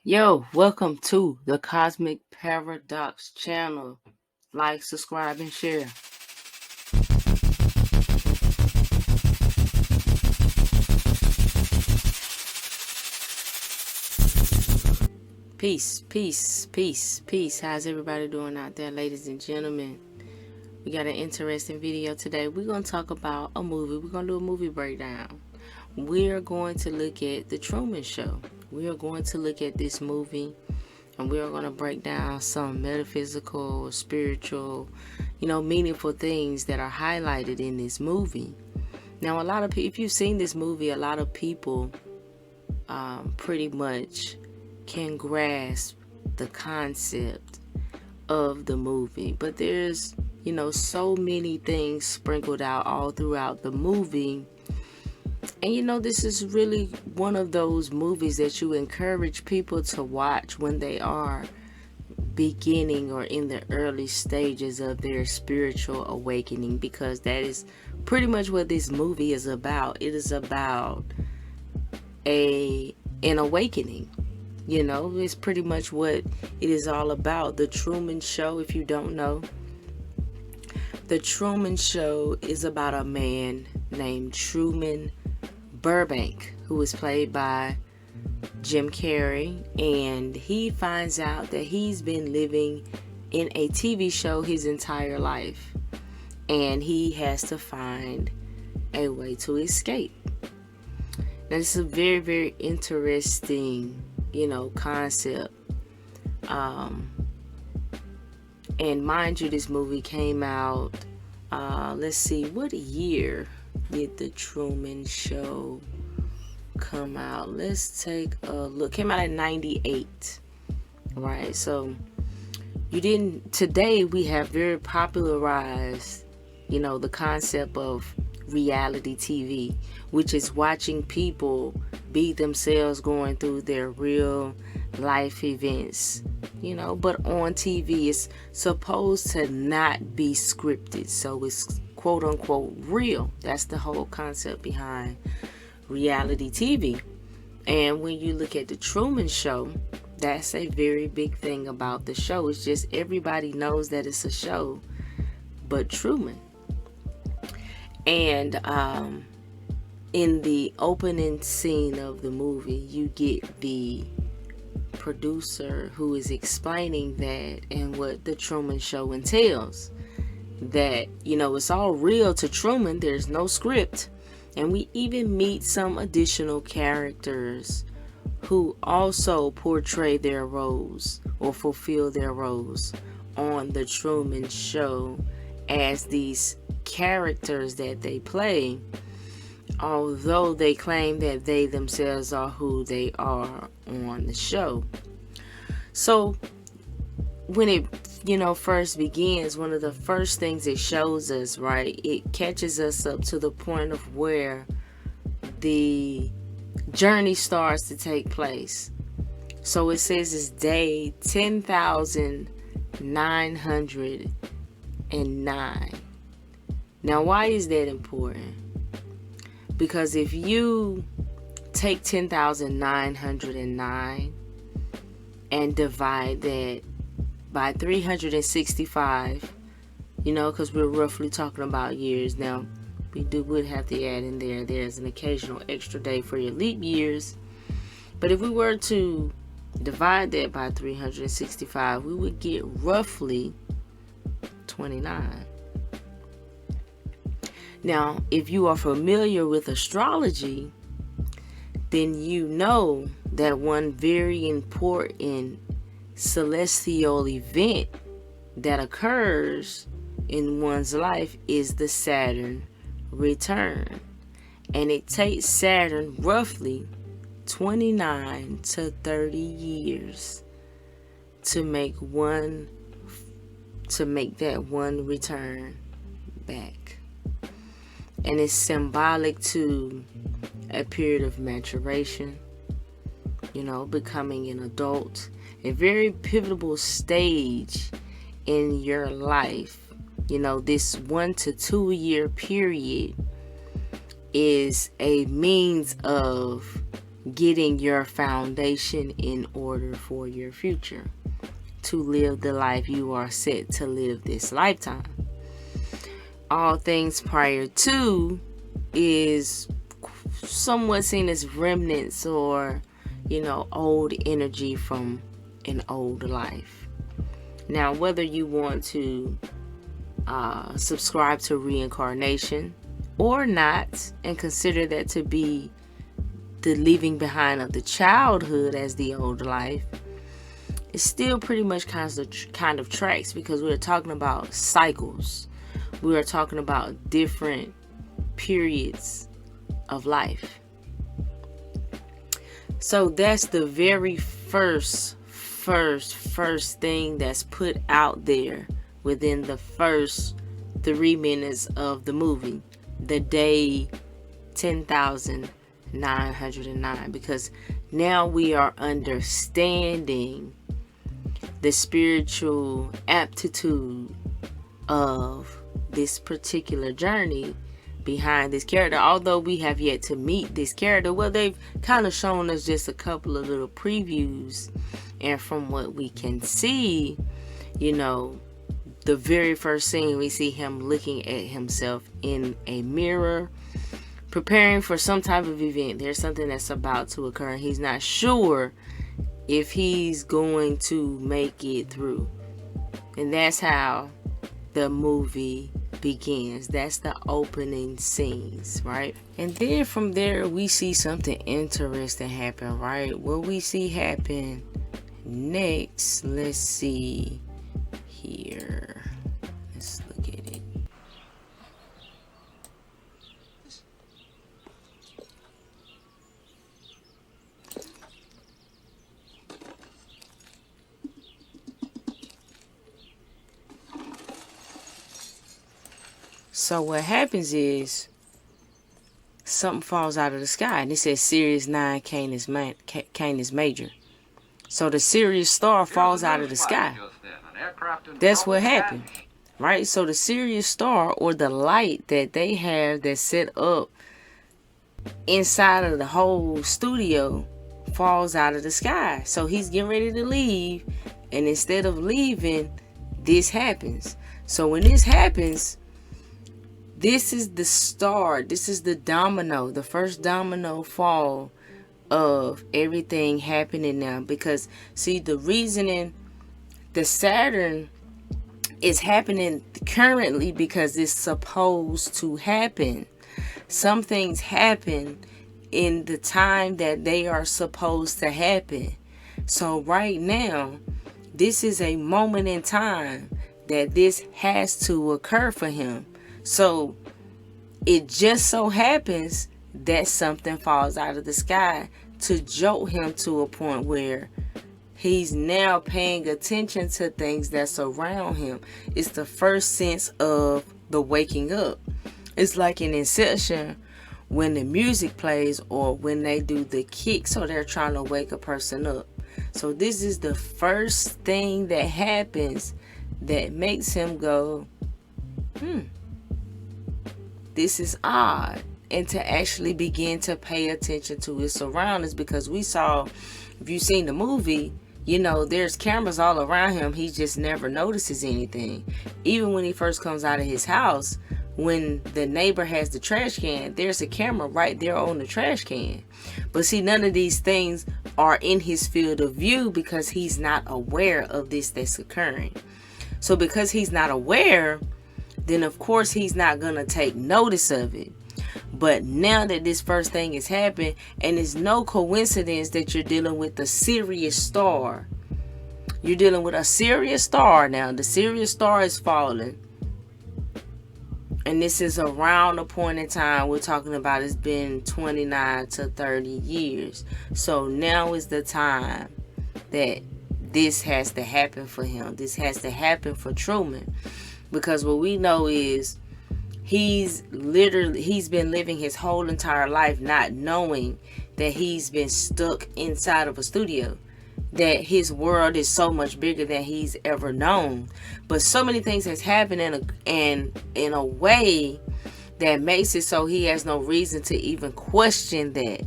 Yo, welcome to the Cosmic Paradox channel. Like, subscribe, and share. Peace, peace, peace, peace. How's everybody doing out there, ladies and gentlemen? We got an interesting video today. We're going to talk about a movie. We're going to do a movie breakdown. We're going to look at The Truman Show. We are going to look at this movie, and we are going to break down some metaphysical, spiritual, meaningful things that are highlighted in this movie. Now, a lot of people, if you've seen this movie, a lot of people pretty much can grasp the concept of the movie. But there's, so many things sprinkled out all throughout the movie. And, this is really one of those movies that you encourage people to watch when they are beginning or in the early stages of their spiritual awakening, because that is pretty much what this movie is about. It is about an awakening. It's pretty much what it is all about. The Truman Show, if you don't know, The Truman Show is about a man named Truman Burbank, who was played by Jim Carrey, and he finds out that he's been living in a TV show his entire life, and he has to find a way to escape. Now, this is a very, very interesting, concept. And mind you, this movie came out, let's see, what year did The Truman Show come out? Let's take a look. Came out in 98, right? So today we have very popularized, the concept of reality TV, which is watching people be themselves going through their real life events, but on TV. It's supposed to not be scripted, so it's quote unquote real. That's the whole concept behind reality TV. And when you look at The Truman Show, that's a very big thing about the show. It's just everybody knows that it's a show, but Truman. And in the opening scene of the movie, you get the producer who is explaining that and what The Truman Show entails. That, it's all real to Truman. There's no script. And we even meet some additional characters who also portray their roles or fulfill their roles on The Truman Show as these characters that they play, although they claim that they themselves are who they are on the show. So when it first begins, one of the first things it shows us, right, it catches us up to the point of where the journey starts to take place. So it says it's day 10,909. Now, why is that important? Because if you take 10,909 and divide that by 365, because we're roughly talking about years. Now, we would have to add in there's an occasional extra day for your leap years. But if we were to divide that by 365, we would get roughly 29. Now, if you are familiar with astrology, then you know that one very important celestial event that occurs in one's life is the Saturn return. And it takes Saturn roughly 29 to 30 years to make that one return back. And it's symbolic to a period of maturation, becoming an adult, a very pivotal stage in your life. This 1 to 2 year period is a means of getting your foundation in order for your future, to live the life you are set to live this lifetime. All things prior to is somewhat seen as remnants, or old energy from an old life. Now, whether you want to subscribe to reincarnation or not, and consider that to be the leaving behind of the childhood as the old life, it still pretty much kind of tracks, because we're talking about cycles. We are talking about different periods of life. So that's the very first thing that's put out there within the first 3 minutes of the movie, the day 10,909, because now we are understanding the spiritual aptitude of this particular journey behind this character. Although we have yet to meet this character, well, they've kind of shown us just a couple of little previews, and from what we can see, the very first scene, we see him looking at himself in a mirror, preparing for some type of event. There's something that's about to occur, and he's not sure if he's going to make it through. And that's how the movie begins. That's the opening scenes, right? And then from there, we see something interesting happen, right? What we see happen next, let's see here. Let's look at it. So what happens is something falls out of the sky, and it says Sirius 9 Canis Major. So the Sirius star falls out of the sky. That's what happened, right? So the Sirius star, or the light that they have that's set up inside of the whole studio, falls out of the sky. So he's getting ready to leave, and instead of leaving, this happens. So when this happens, this is the start. This is the domino, the first domino fall of everything happening now. Because see, the reasoning, the Saturn is happening currently because it's supposed to happen. Some things happen in the time that they are supposed to happen. So right now, this is a moment in time that this has to occur for him. So it just so happens that something falls out of the sky to jolt him to a point where he's now paying attention to things that's around him. It's the first sense of the waking up. It's like in Inception, when the music plays, or when they do the kick, so they're trying to wake a person up. So this is the first thing that happens that makes him go, this is odd, and to actually begin to pay attention to his surroundings. Because we saw, if you've seen the movie, there's cameras all around him. He just never notices anything. Even when he first comes out of his house, when the neighbor has the trash can, there's a camera right there on the trash can. But see, none of these things are in his field of view because he's not aware of this that's occurring. So because he's not aware, then of course he's not going to take notice of it. But now that this first thing has happened, and it's no coincidence that you're dealing with the Sirius star. You're dealing with a Sirius star now. The Sirius star is falling. And this is around the point in time we're talking about. It's been 29 to 30 years. So now is the time that this has to happen for him. This has to happen for Truman. Because what we know is he's been living his whole entire life not knowing that he's been stuck inside of a studio. That his world is so much bigger than he's ever known. But so many things has happened in a way that makes it so he has no reason to even question that.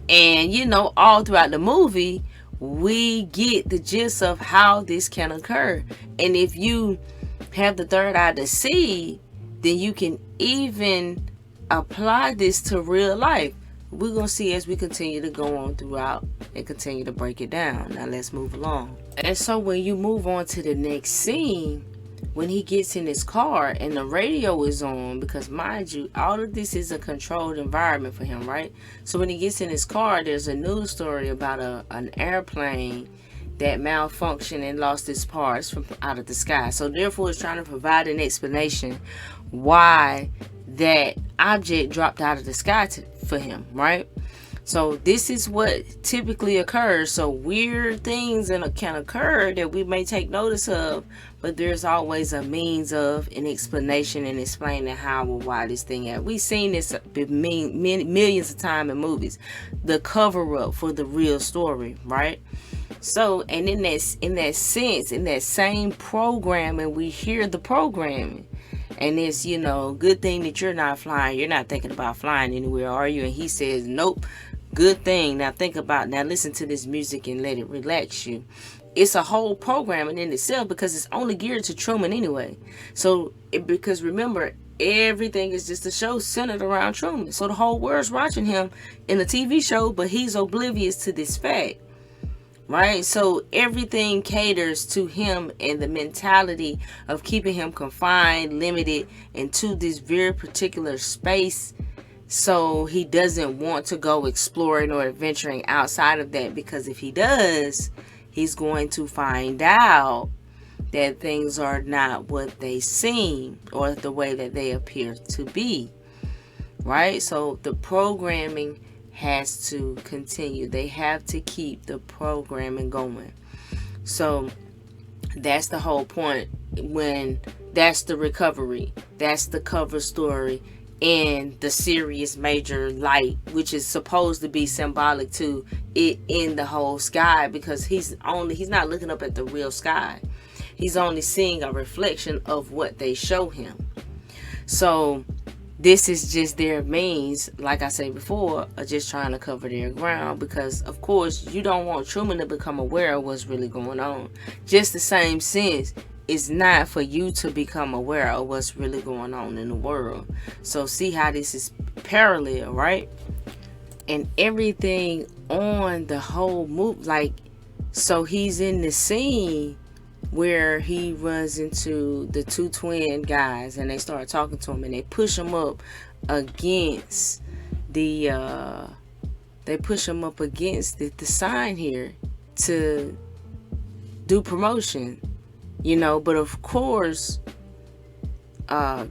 And you know, all throughout the movie, we get the gist of how this can occur. And if you have the third eye to see, then you can even apply this to real life. We're going to see as we continue to go on throughout and continue to break it down. Now let's move along. And so when you move on to the next scene, when he gets in his car and the radio is on, because mind you, all of this is a controlled environment for him, right? So when he gets in his car, there's a news story about an airplane that malfunctioned and lost its parts from out of the sky. So therefore it's trying to provide an explanation why that object dropped out of the sky for him, right? So this is what typically occurs. So weird things can occur that we may take notice of, but there's always a means of an explanation and explaining how or why this thing happened. We've seen this millions of times in movies. The cover up for the real story, right? So, and in that sense, in that same programming, we hear the programming. And it's, you know, good thing that you're not flying. You're not thinking about flying anywhere, are you? And he says, nope, good thing. Now listen to this music and let it relax you. It's a whole programming in itself because it's only geared to Truman anyway. So, because remember, everything is just a show centered around Truman. So the whole world's watching him in the TV show, but he's oblivious to this fact. Right? So everything caters to him and the mentality of keeping him confined, limited into this very particular space. So he doesn't want to go exploring or adventuring outside of that, because if he does, he's going to find out that things are not what they seem or the way that they appear to be. Right? So the programming has to continue. They have to keep the programming going. So that's the whole point. When that's the recovery, that's the cover story in the serious major light, which is supposed to be symbolic to it in the whole sky, because he's not looking up at the real sky. He's only seeing a reflection of what they show him. So this is just their means, like I said before, of just trying to cover their ground, because of course you don't want Truman to become aware of what's really going on. Just the same sense, it's not for you to become aware of what's really going on in the world. So see how this is parallel, right? And everything on the whole move, like, so he's in the scene where he runs into the two twin guys and they start talking to him and they push him up against the sign here to do promotion, you know. But of course,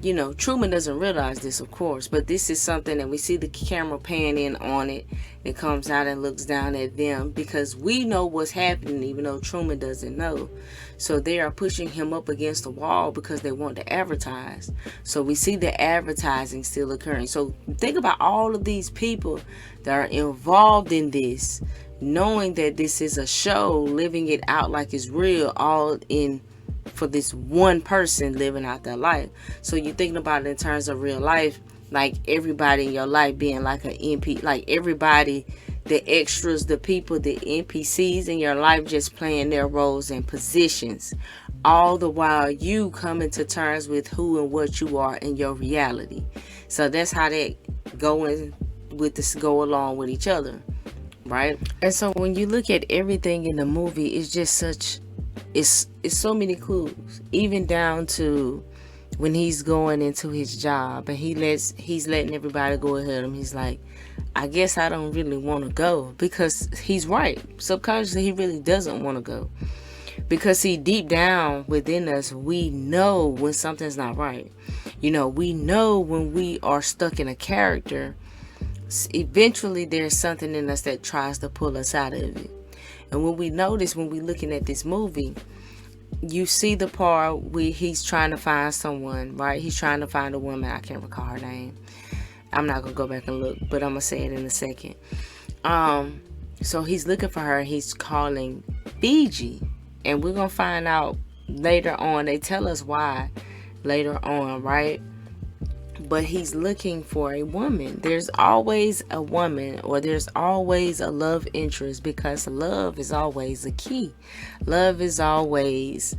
you know, Truman doesn't realize this, of course, but this is something that we see the camera pan in on it. It comes out and looks down at them because we know what's happening, even though Truman doesn't know. So they are pushing him up against the wall because they want to advertise. So we see the advertising still occurring. So think about all of these people that are involved in this, knowing that this is a show, living it out like it's real, all in for this one person living out their life. So you're thinking about it in terms of real life, like everybody in your life being like an NP, like everybody, the extras, the people, the NPCs in your life just playing their roles and positions, all the while you coming to terms with who and what you are in your reality. So that's how they go along with each other, right? And so when you look at everything in the movie, it's just such, it's so many clues, even down to when he's going into his job and he's letting everybody go ahead of him. He's like, I guess I don't really want to go, because he's right. Subconsciously, he really doesn't want to go, because see, deep down within us, we know when something's not right. You know, we know when we are stuck in a character, eventually there's something in us that tries to pull us out of it. And when we notice, when we're looking at this movie, you see the part where he's trying to find someone, right? He's trying to find a woman. I can't recall her name. I'm not going to go back and look, but I'm going to say it in a second. So he's looking for her. He's calling Fiji. And we're going to find out later on. They tell us why later on, right? but he's looking for a woman. There's always a woman, or there's always a love interest, because love is always the key. Love is always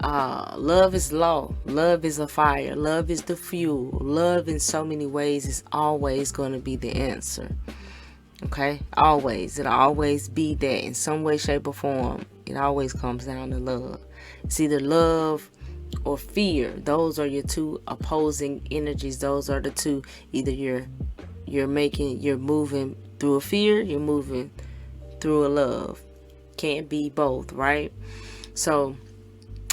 love is law. Love is a fire. Love is the fuel. Love in so many ways is always going to be the answer. Okay? Always. It'll always be that in some way, shape, or form. It always comes down to love. It's either love or fear. Those are your two opposing energies. Those are the two. Either you're moving through a fear, you're moving through a love. Can't be both, right? So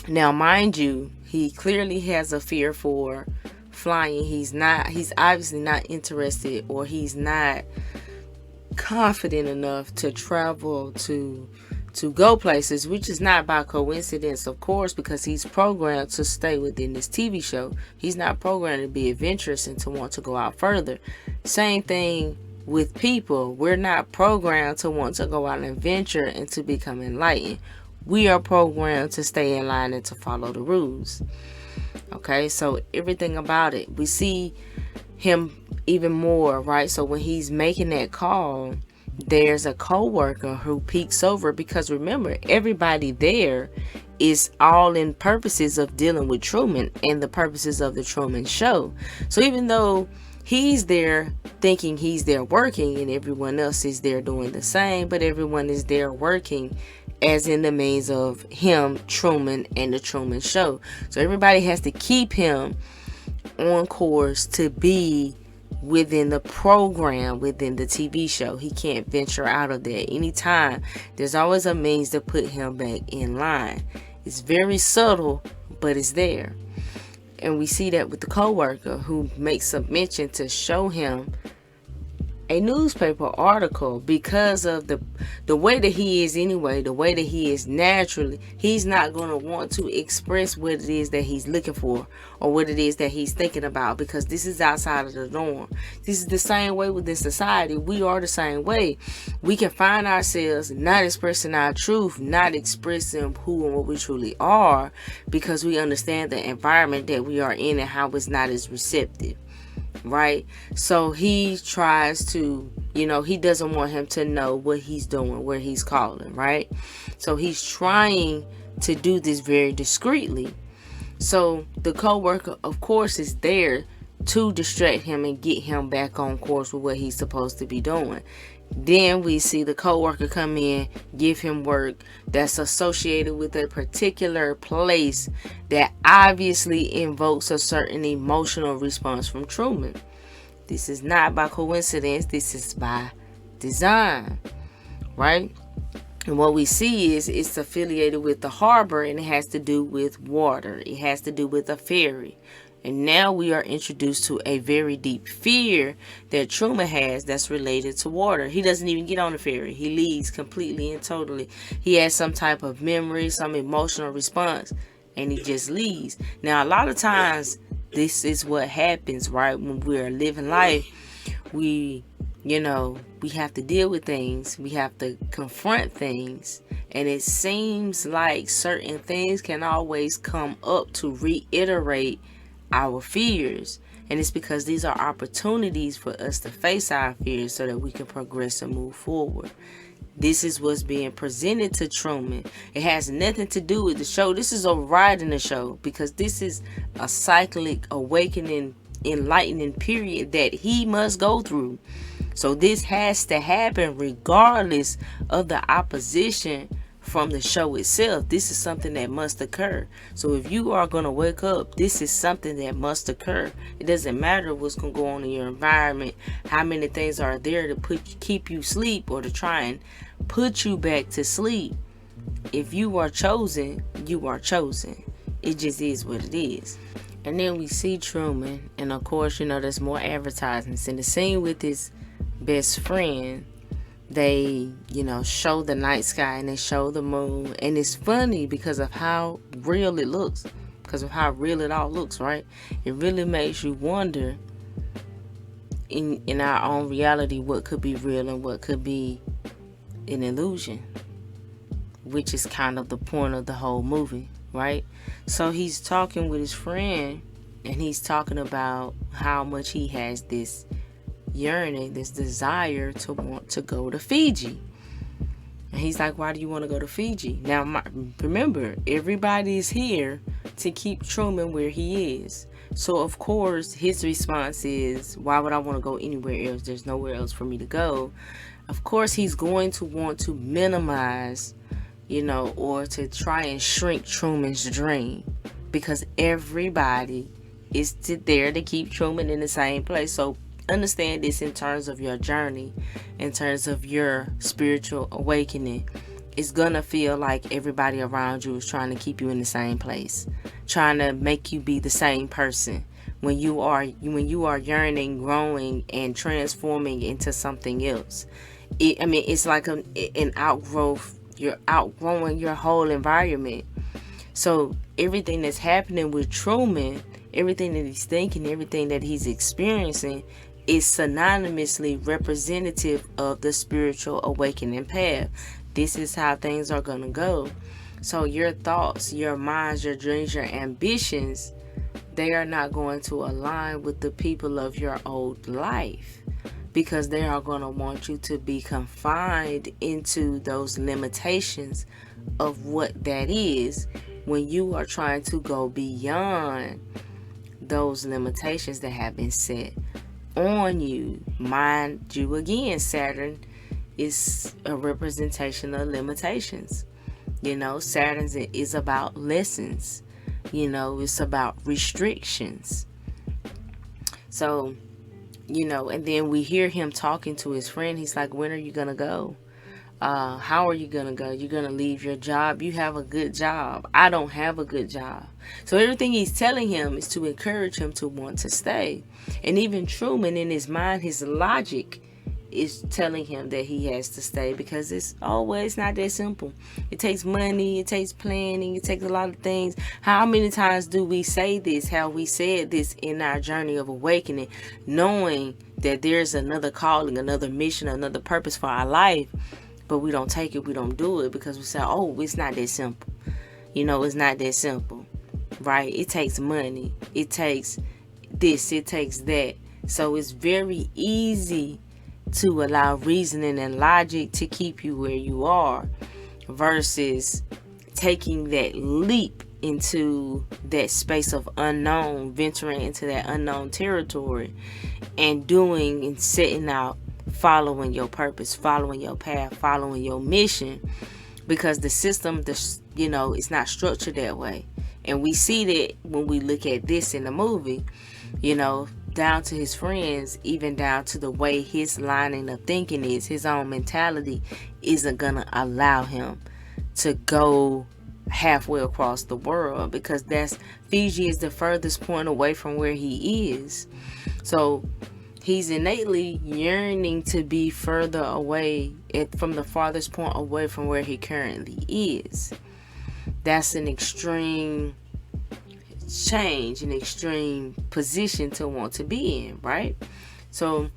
now, mind you, he clearly has a fear for flying. He's obviously not interested, or he's not confident enough to travel to go places, which is not by coincidence, of course, because he's programmed to stay within this TV show. He's not programmed to be adventurous and to want to go out further. Same thing with people. We're not programmed to want to go out and adventure and to become enlightened. We are programmed to stay in line and to follow the rules. Okay, so everything about it, we see him even more, right? So when he's making that call, there's a co-worker who peeks over, because remember, everybody there is all in purposes of dealing with Truman and the purposes of the Truman Show. So even though he's there thinking he's there working, and everyone else is there doing the same, but everyone is there working as in the means of him, Truman, and the Truman Show. So everybody has to keep him on course to be within the program, within the TV show. He can't venture out of there. Anytime, there's always a means to put him back in line. It's very subtle, but it's there. And we see that with the co-worker who makes a mention to show him a newspaper article, because of the way that he is anyway, the way that he is naturally. He's not going to want to express what it is that he's looking for or what it is that he's thinking about, because this is outside of the norm. This is the same way within society. We are the same way. We can find ourselves not expressing our truth, not expressing who and what we truly are, because we understand the environment that we are in and how it's not as receptive. Right? So he tries to, he doesn't want him to know what he's doing, where he's calling, right? So he's trying to do this very discreetly. So the co-worker, of course, is there to distract him and get him back on course with what he's supposed to be doing. Then we see the co-worker come in, give him work that's associated with a particular place that obviously invokes a certain emotional response from Truman. This is not by coincidence. This is by design, right? And what we see is it's affiliated with the harbor, and it has to do with water. It has to do with a ferry. And now we are introduced to a very deep fear that Truman has that's related to water. He doesn't even get on the ferry. He leaves completely and totally. He has some type of memory, some emotional response, and he just leaves. Now, a lot of times, this is what happens, right? When we're living life, we have to deal with things. We have to confront things. And it seems like certain things can always come up to reiterate our fears, and it's because these are opportunities for us to face our fears so that we can progress and move forward. This is what's being presented to Truman. It has nothing to do with the show. This is overriding the show, because this is a cyclic awakening, enlightening period that he must go through. So this has to happen regardless of the opposition from the show itself. This is something that must occur. So if you are going to wake up, this is something that must occur. It doesn't matter what's going to go on in your environment, how many things are there to keep you asleep or to try and put you back to sleep. If you are chosen, you are chosen. It just is what it is. And then we see Truman, and of course, there's more advertisements. In the scene with his best friend, they, show the night sky and they show the moon. And it's funny because of how real it looks. Because of how real it all looks, right? It really makes you wonder in our own reality what could be real and what could be an illusion. Which is kind of the point of the whole movie, right? So he's talking with his friend and he's talking about how much he has this yearning, this desire to want to go to Fiji. And he's like, why do you want to go to Fiji? Now, remember, everybody's here to keep Truman where he is. So, of course, his response is, why would I want to go anywhere else? There's nowhere else for me to go. Of course, he's going to want to minimize, or to try and shrink Truman's dream, because everybody is there to keep Truman in the same place. So understand this in terms of your journey, in terms of your spiritual awakening. It's gonna feel like everybody around you is trying to keep you in the same place, trying to make you be the same person when you are yearning, growing, and transforming into something else. It's like an outgrowth. You're outgrowing your whole environment. So everything that's happening with Truman, everything that he's thinking, everything that he's experiencing, is synonymously representative of the spiritual awakening path. This is how things are going to go. So your thoughts, your minds, your dreams, your ambitions, they are not going to align with the people of your old life, because they are going to want you to be confined into those limitations of what that is, when you are trying to go beyond those limitations that have been set on you. Mind you, again, Saturn is a representation of limitations. Saturn is about lessons. It's about restrictions. So, and then we hear him talking to his friend. He's like, when are you going to go? How are you going to go? You're going to leave your job? You have a good job. I don't have a good job. So everything he's telling him is to encourage him to want to stay. And even Truman, in his mind, his logic is telling him that he has to stay, because it's not that simple. It takes money, it takes planning, it takes a lot of things. How many times do we say this? How we said this in our journey of awakening, knowing that there's another calling, another mission, another purpose for our life, but we don't take it, we don't do it, because we say, it's not that simple. It's not that simple, right? It takes money, it takes this, it takes that. So it's very easy to allow reasoning and logic to keep you where you are, versus taking that leap into that space of unknown, venturing into that unknown territory, and doing and setting out, following your purpose, following your path, following your mission, because the system, it's not structured that way. And we see that when we look at this in the movie, down to his friends, even down to the way his lining of thinking is, his own mentality isn't gonna allow him to go halfway across the world, because Fiji is the furthest point away from where he is. So he's innately yearning to be further away, from the farthest point away from where he currently is. That's an extreme change, an extreme position to want to be in, right? So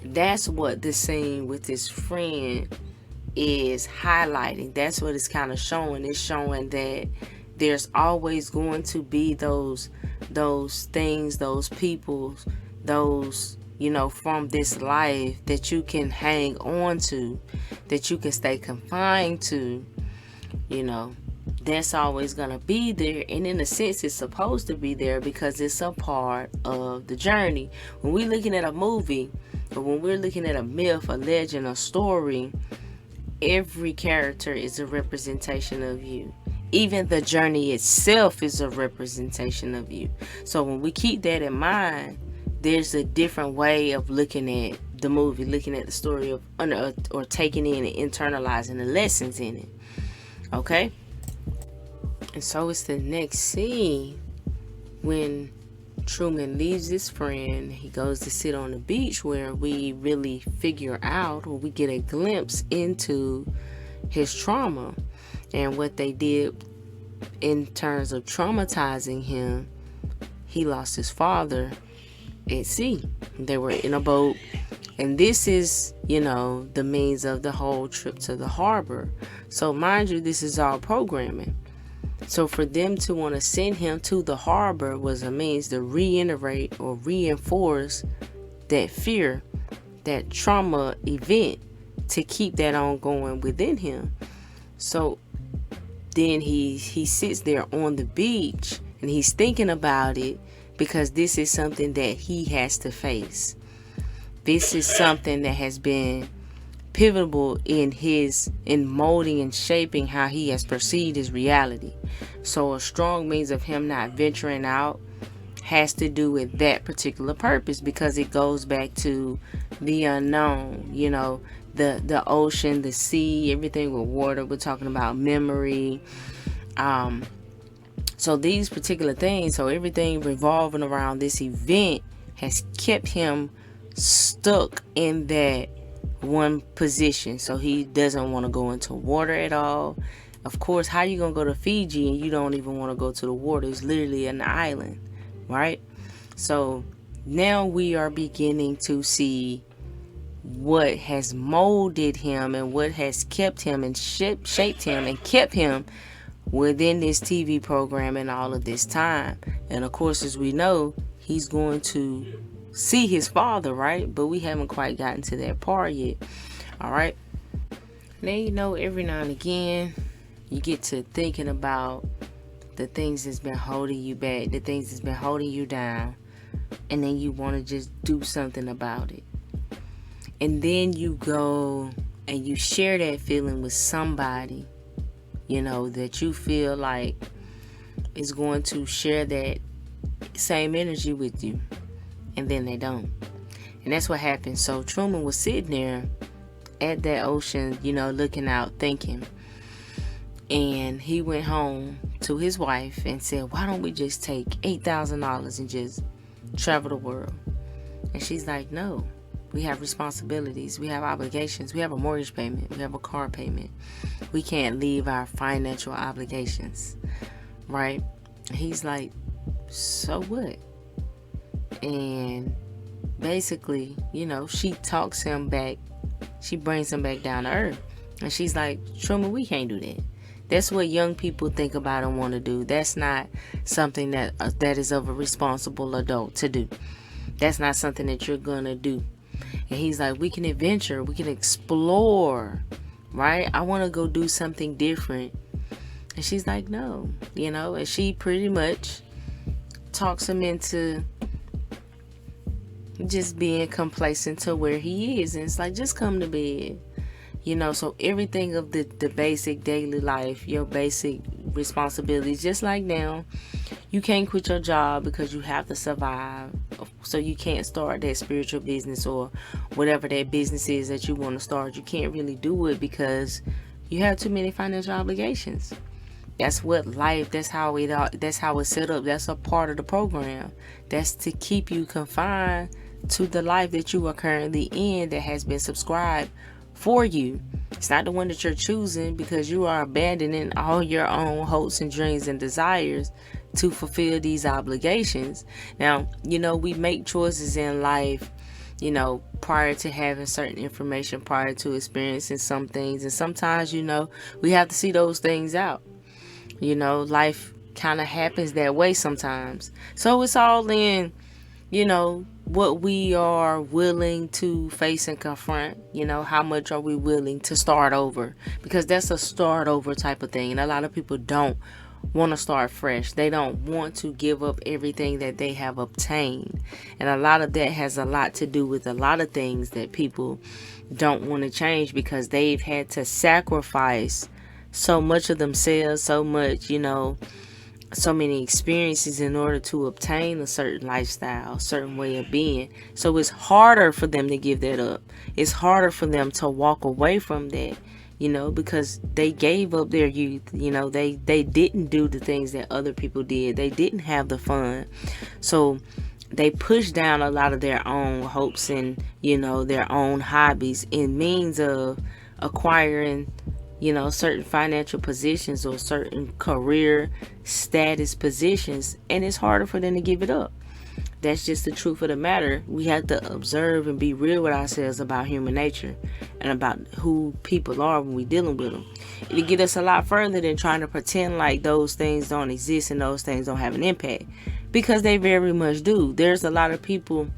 that's what the scene with his friend is highlighting. That's what it's kind of showing. It's showing that there's always going to be those things, those people, those from this life that you can hang on to, that you can stay confined to. That's always going to be there, and in a sense it's supposed to be there, because it's a part of the journey. When we're looking at a movie, or when we're looking at a myth, a legend, a story, every character is a representation of you. Even the journey itself is a representation of you. So when we keep that in mind, there's a different way of looking at the movie, looking at the story, or taking in and internalizing the lessons in it. Okay? And so it's the next scene when Truman leaves his friend. He goes to sit on the beach, where we really figure out, or we get a glimpse into his trauma and what they did in terms of traumatizing him. He lost his father at sea. They were in a boat, and this is, the means of the whole trip to the harbor. So mind you, this is all programming. So for them to want to send him to the harbor was a means to reiterate or reinforce that fear, that trauma event, to keep that ongoing within him. So then he sits there on the beach and he's thinking about it, because this is something that he has to face. This is something that has been pivotal in molding and shaping how he has perceived his reality. So a strong means of him not venturing out has to do with that particular purpose, because it goes back to the unknown, the ocean, the sea, everything with water. We're talking about memory. So these particular things, so everything revolving around this event has kept him stuck in that one position. So he doesn't want to go into water at all. Of course, how you gonna go to Fiji and you don't even want to go to the water? It's literally an island, right? So now we are beginning to see what has molded him and what has kept him and shaped him and kept him within this TV program and all of this time. And of course, as we know, he's going to see his father, right? But we haven't quite gotten to that part yet. All right. Now, every now and again, you get to thinking about the things that's been holding you back, the things that's been holding you down, and then you want to just do something about it. And then you go and you share that feeling with somebody, that you feel like is going to share that same energy with you. And then they don't. And that's what happened. So Truman was sitting there at that ocean, looking out, thinking. And he went home to his wife and said, why don't we just take $8,000 and just travel the world? And she's like, no, we have responsibilities, we have obligations, we have a mortgage payment, we have a car payment. We can't leave our financial obligations, right? And he's like, so what? And basically, she talks him back, she brings him back down to earth. And she's like, Truman, we can't do that. That's what young people think about and want to do. That's not something that is of a responsible adult to do. That's not something that you're gonna do. And he's like, we can adventure, we can explore, right? I want to go do something different. And she's like, no, and she pretty much talks him into just being complacent to where he is. And it's like, just come to bed. So everything of the basic daily life, your basic responsibilities, just like now, you can't quit your job because you have to survive. So you can't start that spiritual business or whatever that business is that you want to start. You can't really do it because you have too many financial obligations. That's what life, that's how it's set up. That's a part of the program. That's to keep you confined to the life that you are currently in, that has been subscribed for you. It's not the one that you're choosing, because you are abandoning all your own hopes and dreams and desires to fulfill these obligations. Now, we make choices in life, prior to having certain information, prior to experiencing some things. And sometimes, we have to see those things out. Life kind of happens that way sometimes. So it's all in, what we are willing to face and confront. How much are we willing to start over? Because that's a start over type of thing. And a lot of people don't want to start fresh. They don't want to give up everything that they have obtained. And a lot of that has a lot to do with a lot of things that people don't want to change, because they've had to sacrifice so much of themselves, so much, so many experiences in order to obtain a certain lifestyle, certain way of being. So it's harder for them to give that up. It's harder for them to walk away from that, because they gave up their youth. They didn't do the things that other people did. They didn't have the fun. So they pushed down a lot of their own hopes and, their own hobbies in means of acquiring certain financial positions or certain career status positions, and it's harder for them to give it up. That's just the truth of the matter. We have to observe and be real with ourselves about human nature and about who people are when we're dealing with them. It'll get us a lot further than trying to pretend like those things don't exist and those things don't have an impact, because they very much do. There's a lot of people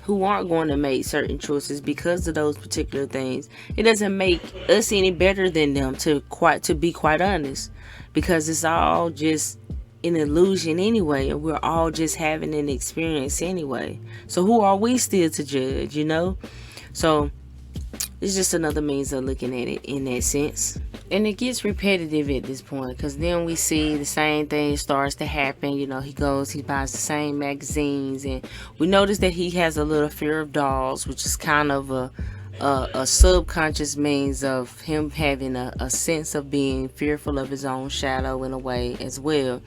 who aren't going to make certain choices because of those particular things. It doesn't make us any better than them, to be quite honest, because it's all just an illusion anyway, and we're all just having an experience anyway. So who are we still to judge, you know? So it's just another means of looking at it in that sense. And it gets repetitive at this point, because then we see the same thing starts to happen. You know, he buys the same magazines, and we notice that he has a little fear of dolls, which is kind of a subconscious means of him having a sense of being fearful of his own shadow in a way as well.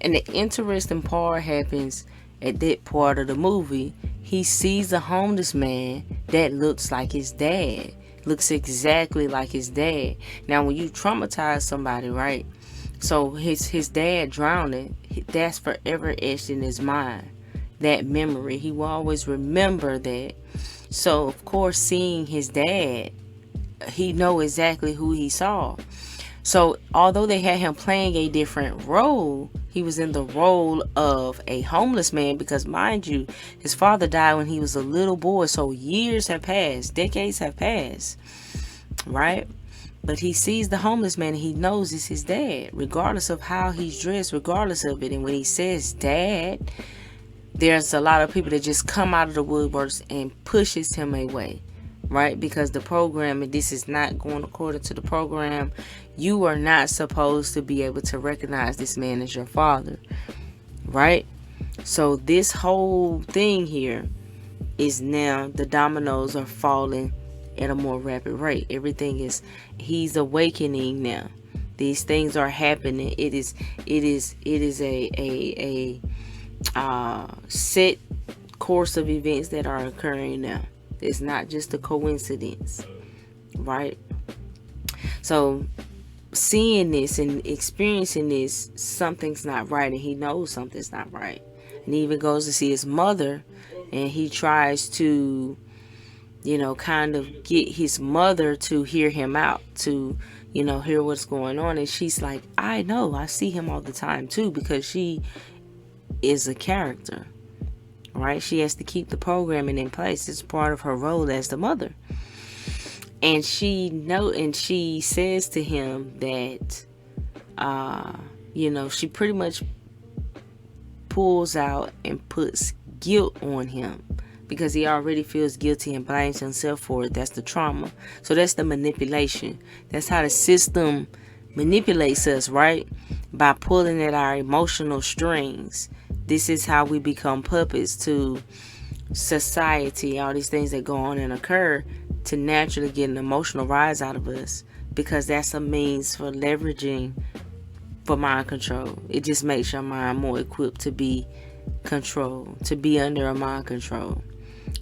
And the interesting part happens at that part of the movie. He sees a homeless man that looks like his dad, looks exactly like his dad. Now when you traumatize somebody, right, so his dad drowning, that's forever etched in his mind, that memory. He will always remember that. So of course, seeing his dad, he know exactly who he saw. So although they had him playing a different role, he was in the role of a homeless man, because mind you, his father died when he was a little boy. So years have passed, decades have passed, right? But he sees the homeless man and he knows it's his dad, regardless of how he's dressed, regardless of it. And when he says dad, there's a lot of people that just come out of the woodworks and pushes him away, right? Because the program, and this is not going according to the program, you are not supposed to be able to recognize this man as your father, right? So this whole thing here is, now the dominoes are falling at a more rapid rate. He's awakening now. These things are happening. It is a set course of events that are occurring now. It's not just a coincidence, right? So seeing this and experiencing this, something's not right, and he knows something's not right. And he even goes to see his mother, and he tries to, you know, kind of get his mother to hear him out, to, you know, hear what's going on. And she's like, I know, I see him all the time too, because she is a character, right? She has to keep the programming in place. It's part of her role as the mother. And she says to him that you know, she pretty much pulls out and puts guilt on him, because he already feels guilty and blames himself for it. That's the trauma. So that's the manipulation. That's how the system manipulates us, right? By pulling at our emotional strings. This is how we become puppets to society, all these things that go on and occur, to naturally get an emotional rise out of us, because that's a means for leveraging for mind control. It just makes your mind more equipped to be controlled, to be under a mind control.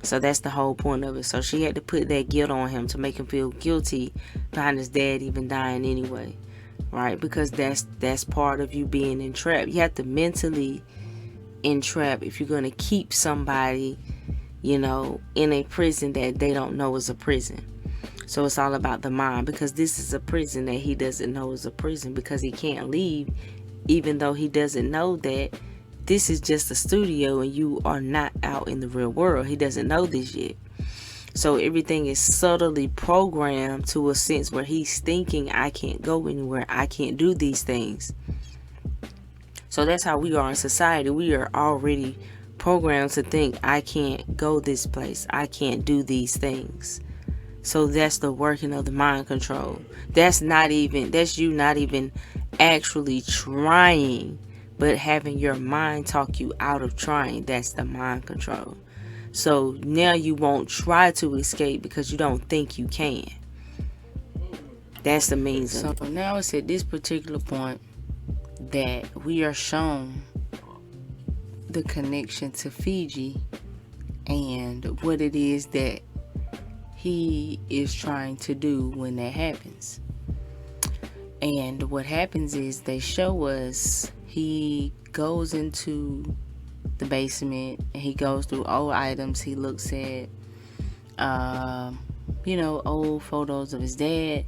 So that's the whole point of it. So she had to put that guilt on him to make him feel guilty behind his dad even dying anyway, right? Because that's part of you being entrapped. You have to mentally entrap if you're going to keep somebody, you know, in a prison that they don't know is a prison. So it's all about the mind, because this is a prison that he doesn't know is a prison, because he can't leave, even though he doesn't know that this is just a studio and you are not out in the real world. He doesn't know this yet. So everything is subtly programmed to a sense where he's thinking, I can't go anywhere, I can't do these things. So that's how we are in society. We are already programmed to think, I can't go this place, I can't do these things. So that's the working of the mind control. That's you not even actually trying, but having your mind talk you out of trying. That's the mind control. So now you won't try to escape because you don't think you can. That's the means of it. So now it's at this particular point that we are shown the connection to Fiji and what it is that he is trying to do when that happens. And what happens is they show us he goes into the basement, and he goes through old items. He looks at old photos of his dad,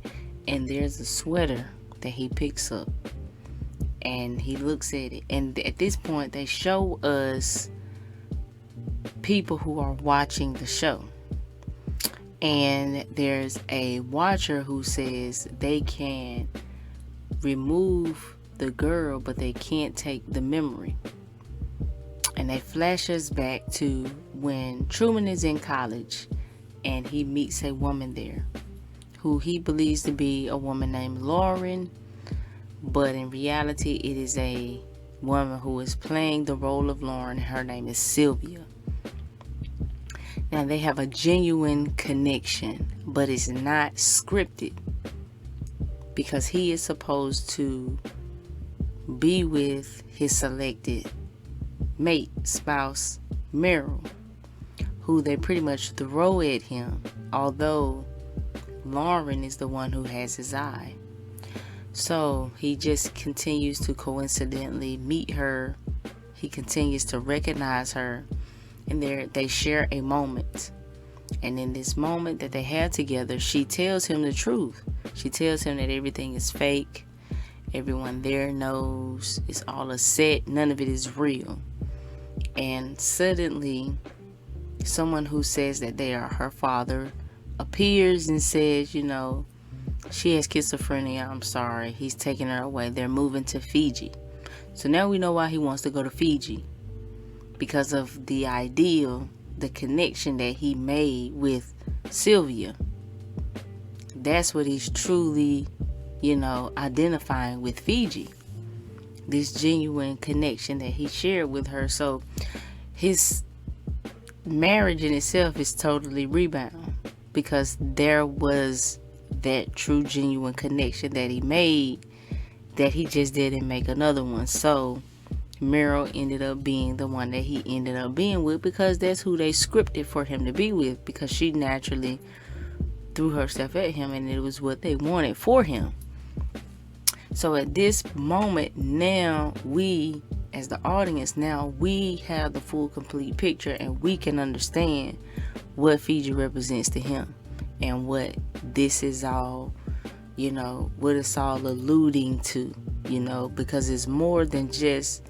and there's a sweater that he picks up, and he looks at it. And at this point, they show us people who are watching the show, and there's a watcher who says they can remove the girl, but they can't take the memory. And they flash us back to when Truman is in college, and he meets a woman there who he believes to be a woman named Lauren, but in reality it is a woman who is playing the role of Lauren. Her name is Sylvia. Now they have a genuine connection, but it's not scripted, because he is supposed to be with his selected mate, spouse, Meryl, who they pretty much throw at him, although Lauren is the one who has his eye. So he just continues to coincidentally meet her. He continues to recognize her, and they share a moment. And in this moment that they have together, she tells him the truth. She tells him that everything is fake. Everyone there knows it's all a set. None of it is real. And suddenly, someone who says that they are her father appears and says, she has schizophrenia. I'm sorry. He's taking her away. They're moving to Fiji. So now we know why he wants to go to Fiji. Because of the ideal, the connection that he made with Sylvia. That's what he's truly, identifying with Fiji. This genuine connection that he shared with her. So his marriage in itself is totally rebound, because there was that true genuine connection that he made, that he just didn't make another one. So Meryl ended up being the one that he ended up being with, because that's who they scripted for him to be with, because she naturally threw herself at him, and it was what they wanted for him. So at this moment, now we, as the audience, now we have the full complete picture, and we can understand what Fiji represents to him, and what this is all, what it's all alluding to, because it's more than just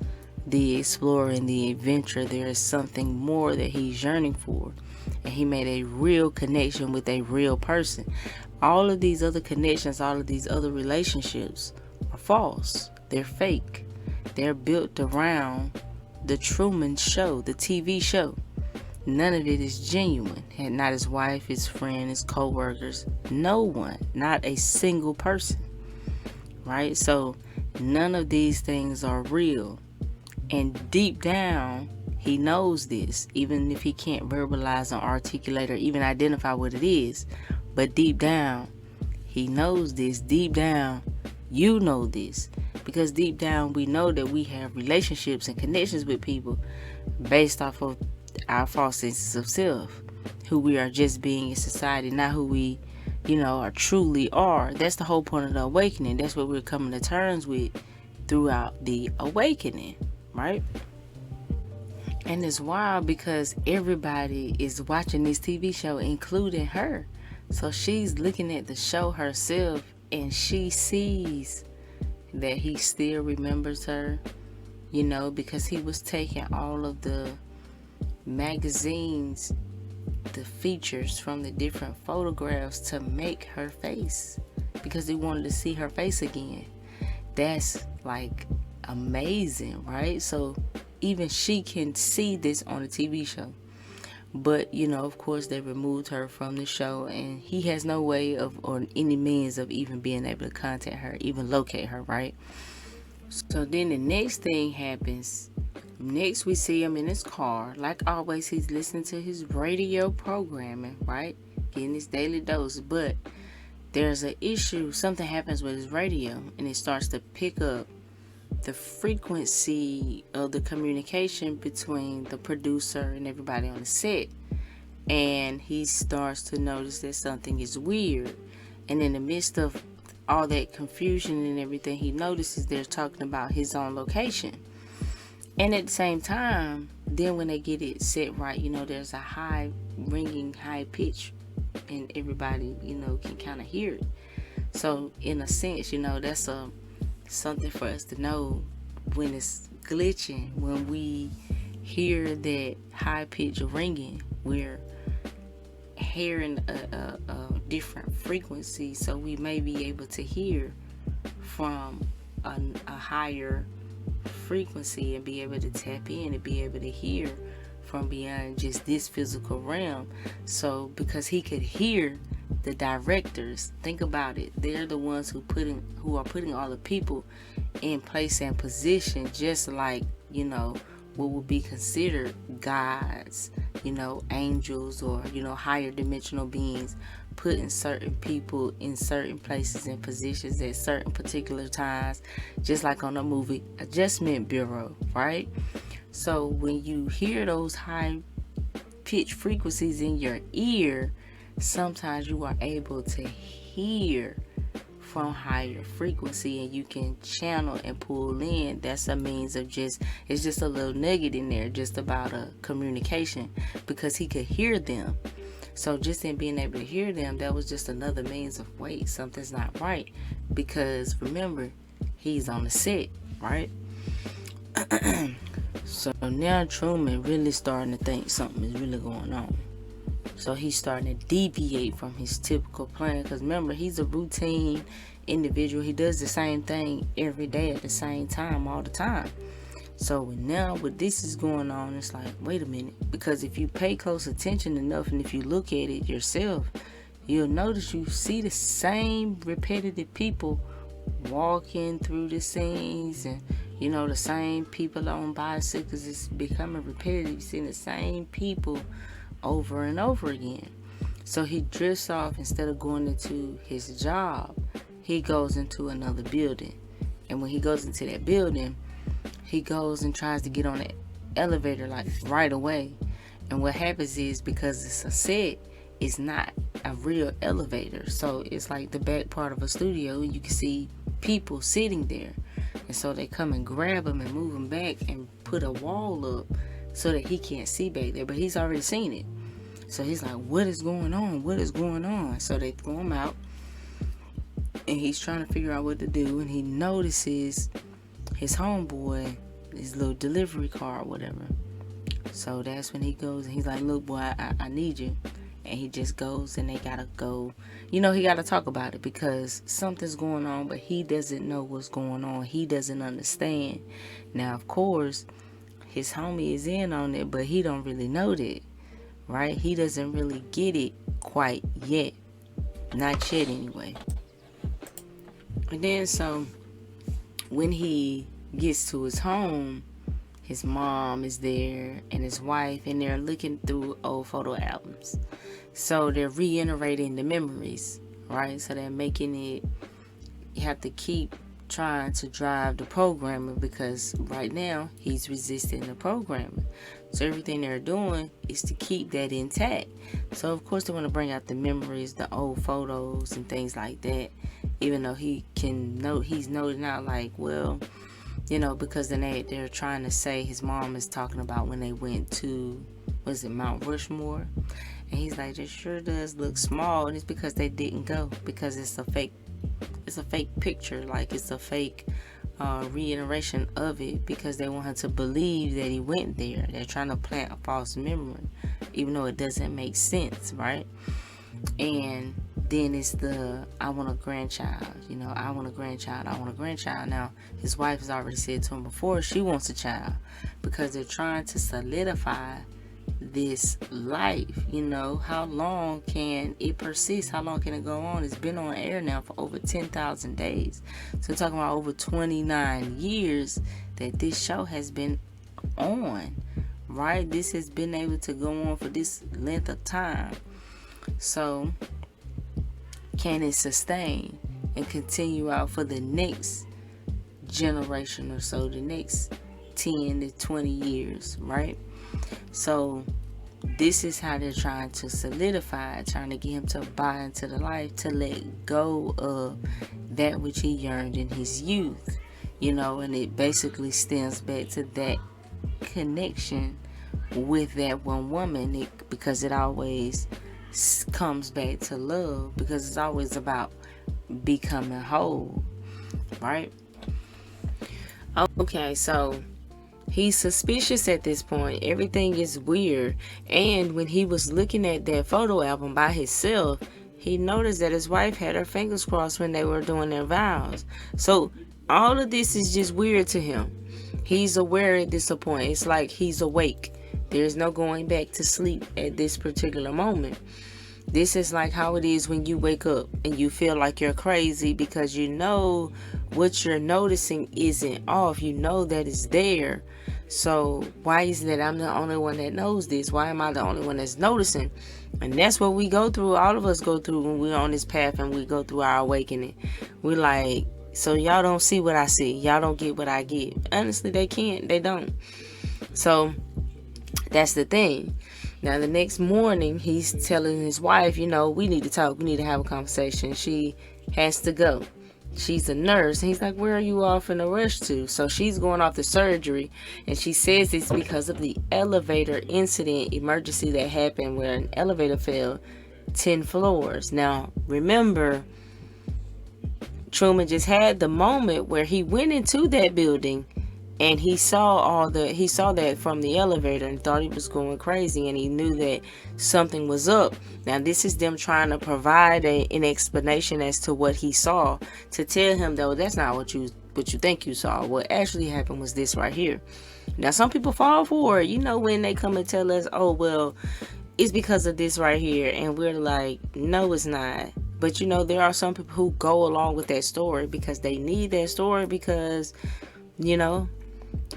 the explorer and the adventure. There is something more that he's yearning for, and he made a real connection with a real person. All of these other connections, all of these other relationships are false. They're fake. They're built around the Truman Show, the TV show. None of it is genuine. And not his wife, his friend, his co-workers, no one, not a single person, right? So none of these things are real. And deep down, he knows this, even if he can't verbalize or articulate or even identify what it is. But deep down, he knows this. Deep down, you know this. Because deep down, we know that we have relationships and connections with people based off of our false senses of self, who we are just being in society, not who we, are truly are. That's the whole point of the awakening. That's what we're coming to terms with throughout the awakening, right? And it's wild because everybody is watching this TV show, including her. So she's looking at the show herself, and she sees that he still remembers her, because he was taking all of the magazines, the features from the different photographs to make her face, because he wanted to see her face again. That's like amazing, right? So even she can see this on a TV show. But, of course, they removed her from the show, and he has no way of, or any means of even being able to contact her, even locate her, right? So then the next thing happens. Next, we see him in his car. Like always, he's listening to his radio programming, right? Getting his daily dose. But there's an issue. Something happens with his radio, and it starts to pick up the frequency of the communication between the producer and everybody on the set. And he starts to notice that something is weird. And in the midst of all that confusion and everything, he notices they're talking about his own location. And at the same time, then when they get it set right, there's a high ringing, high pitch, and everybody, can kind of hear it. So in a sense, that's something for us to know when it's glitching. When we hear that high pitch ringing, we're hearing a different frequency, so we may be able to hear from a higher frequency and be able to tap in and be able to hear from beyond just this physical realm. So because he could hear the directors, think about it, they're the ones who are putting all the people in place and position, just like what would be considered gods, angels, or higher dimensional beings, putting certain people in certain places and positions at certain particular times, just like on the movie Adjustment Bureau, right? So when you hear those high pitch frequencies in your ear, sometimes you are able to hear from higher frequency, and you can channel and pull in. That's a means of it's just a little nugget in there, just about a communication, because he could hear them. So just in being able to hear them, that was just another means of, wait, something's not right, because remember, he's on the set, right? So now Truman really starting to think something is really going on. So he's starting to deviate from his typical plan, because remember, he's a routine individual. He does the same thing every day at the same time all the time. So now what this is going on, it's like, wait a minute, because if you pay close attention enough, and if you look at it yourself, you'll notice you see the same repetitive people walking through the scenes, and the same people on bicycles. Is becoming repetitive. You're seeing the same people over and over again. So he drifts off. Instead of going into his job, he goes into another building. And when he goes into that building, he goes and tries to get on the elevator like right away. And what happens is, because it's a set, it's not a real elevator. So it's like the back part of a studio, and you can see people sitting there. And so they come and grab him and move him back and put a wall up so that he can't see back there. But he's already seen it. So he's like, what is going on? What is going on? So they throw him out, and he's trying to figure out what to do. And he notices his homeboy, his little delivery car or whatever. So that's when he goes and he's like, look, boy, I need you. And he just goes, and they gotta go. He gotta talk about it, because something's going on, but he doesn't know what's going on. He doesn't understand. Now, of course, his homie is in on it, but he don't really know that, right? He doesn't really get it quite yet. Not yet, anyway. And then, so when he gets to his home, his mom is there and his wife, and they're looking through old photo albums. So they're reiterating the memories, right? So they're making it, you have to keep trying to drive the programming, because right now he's resisting the programming. So everything they're doing is to keep that intact. So of course they want to bring out the memories, the old photos and things like that, even though he's noting out like, well, because then they're trying to say, his mom is talking about when they went to, was it Mount Rushmore? And he's like, it sure does look small. And it's because they didn't go, because it's a fake picture, like it's a fake reiteration of it, because they want her to believe that he went there. They're trying to plant a false memory, even though it doesn't make sense, right? And then it's I want a grandchild, I want a grandchild. Now, his wife has already said to him before she wants a child, because they're trying to solidify this life. How long can it persist? How long can it go on? It's been on air now for over 10,000 days. So we're talking about over 29 years that this show has been on, right? This has been able to go on for this length of time. So can it sustain and continue out for the next generation or so, the next 10 to 20 years, right? So this is how they're trying to solidify, trying to get him to buy into the life, to let go of that which he yearned in his youth, and it basically stems back to that connection with that one woman, because it always comes back to love, because it's always about becoming whole, right? Okay, so he's suspicious at this point. Everything is weird. And when he was looking at that photo album by himself, he noticed that his wife had her fingers crossed when they were doing their vows. So all of this is just weird to him. He's aware at this point. It's like he's awake. There's no going back to sleep at this particular moment. This is like how it is when you wake up and you feel like you're crazy, because you know what you're noticing isn't off. You know that it's there. So why is it that I'm the only one that knows this? Why am I the only one that's noticing? And that's what we go through. All of us go through when we're on this path and we go through our awakening. We're like, so y'all don't see what I see. Y'all don't get what I get. Honestly, they can't. They don't. So that's the thing. Now, the next morning, he's telling his wife, we need to talk. We need to have a conversation. She has to go. She's a nurse. And he's like, where are you off in a rush to? So she's going off to surgery. And she says it's because of the elevator incident, emergency that happened where an elevator fell 10 floors. Now, remember, Truman just had the moment where he went into that building and he saw that from the elevator and thought he was going crazy, and he knew that something was up. Now, this is them trying to provide an explanation as to what he saw, to tell him, though, that's not what you think you saw. What actually happened was this right here. Now, some people fall for it, when they come and tell us, oh, well, it's because of this right here. And we're like, no, it's not. But, there are some people who go along with that story because they need that story, because,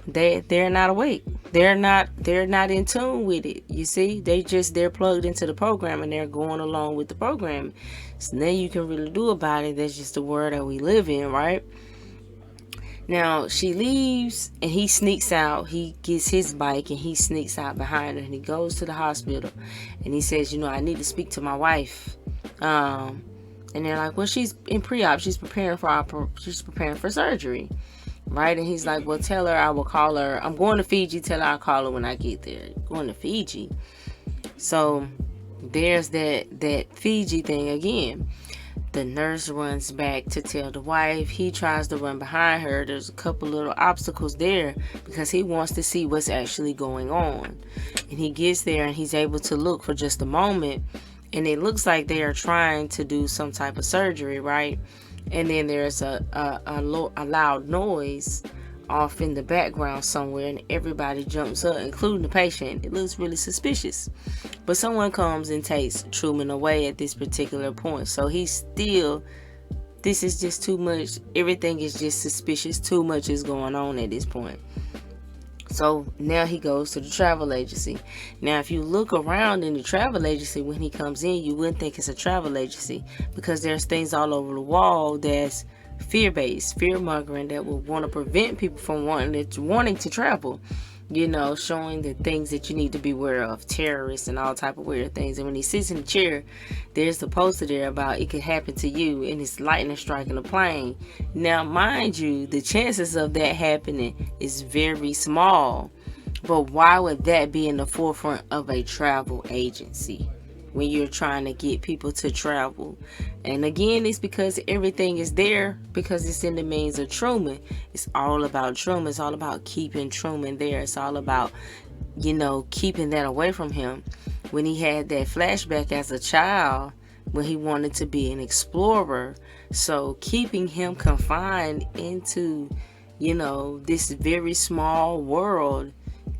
they're not awake. They're not in tune with it. You see, they're plugged into the program and they're going along with the program. So nothing you can really do about it. That's just the world that we live in, right? Now, she leaves and he sneaks out. He gets his bike and he sneaks out behind her, and he goes to the hospital and he says, I need to speak to my wife. And they're like, well, she's in pre-op. She's preparing for surgery. Right? And he's like, well, tell her I will call her. I'm going to Fiji. Tell her I'll call her when I get there. Going to Fiji. So there's that Fiji thing again. The nurse runs back to tell the wife. He tries to run behind her. There's a couple little obstacles there because he wants to see what's actually going on. And he gets there and he's able to look for just a moment. And it looks like they are trying to do some type of surgery, right? And then there's a loud noise off in the background somewhere, and everybody jumps up, including the patient. It looks really suspicious. But someone comes and takes Truman away at this particular point. So this is just too much. Everything is just suspicious. Too much is going on at this point. So now he goes to the travel agency. Now, if you look around in the travel agency when he comes in, you wouldn't think it's a travel agency, because there's things all over the wall that's fear-based, fear-mongering, that will want to prevent people from wanting to travel. Showing the things that you need to be aware of, terrorists and all type of weird things. And when he sits in the chair, there's the poster there about it could happen to you, and it's lightning striking a plane. Now, mind you, the chances of that happening is very small. But why would that be in the forefront of a travel agency when you're trying to get people to travel? And again, it's because everything is there, because it's in the means of Truman. It's all about Truman. It's all about keeping Truman there. It's all about, keeping that away from him. When he had that flashback as a child, when he wanted to be an explorer, so keeping him confined into, this very small world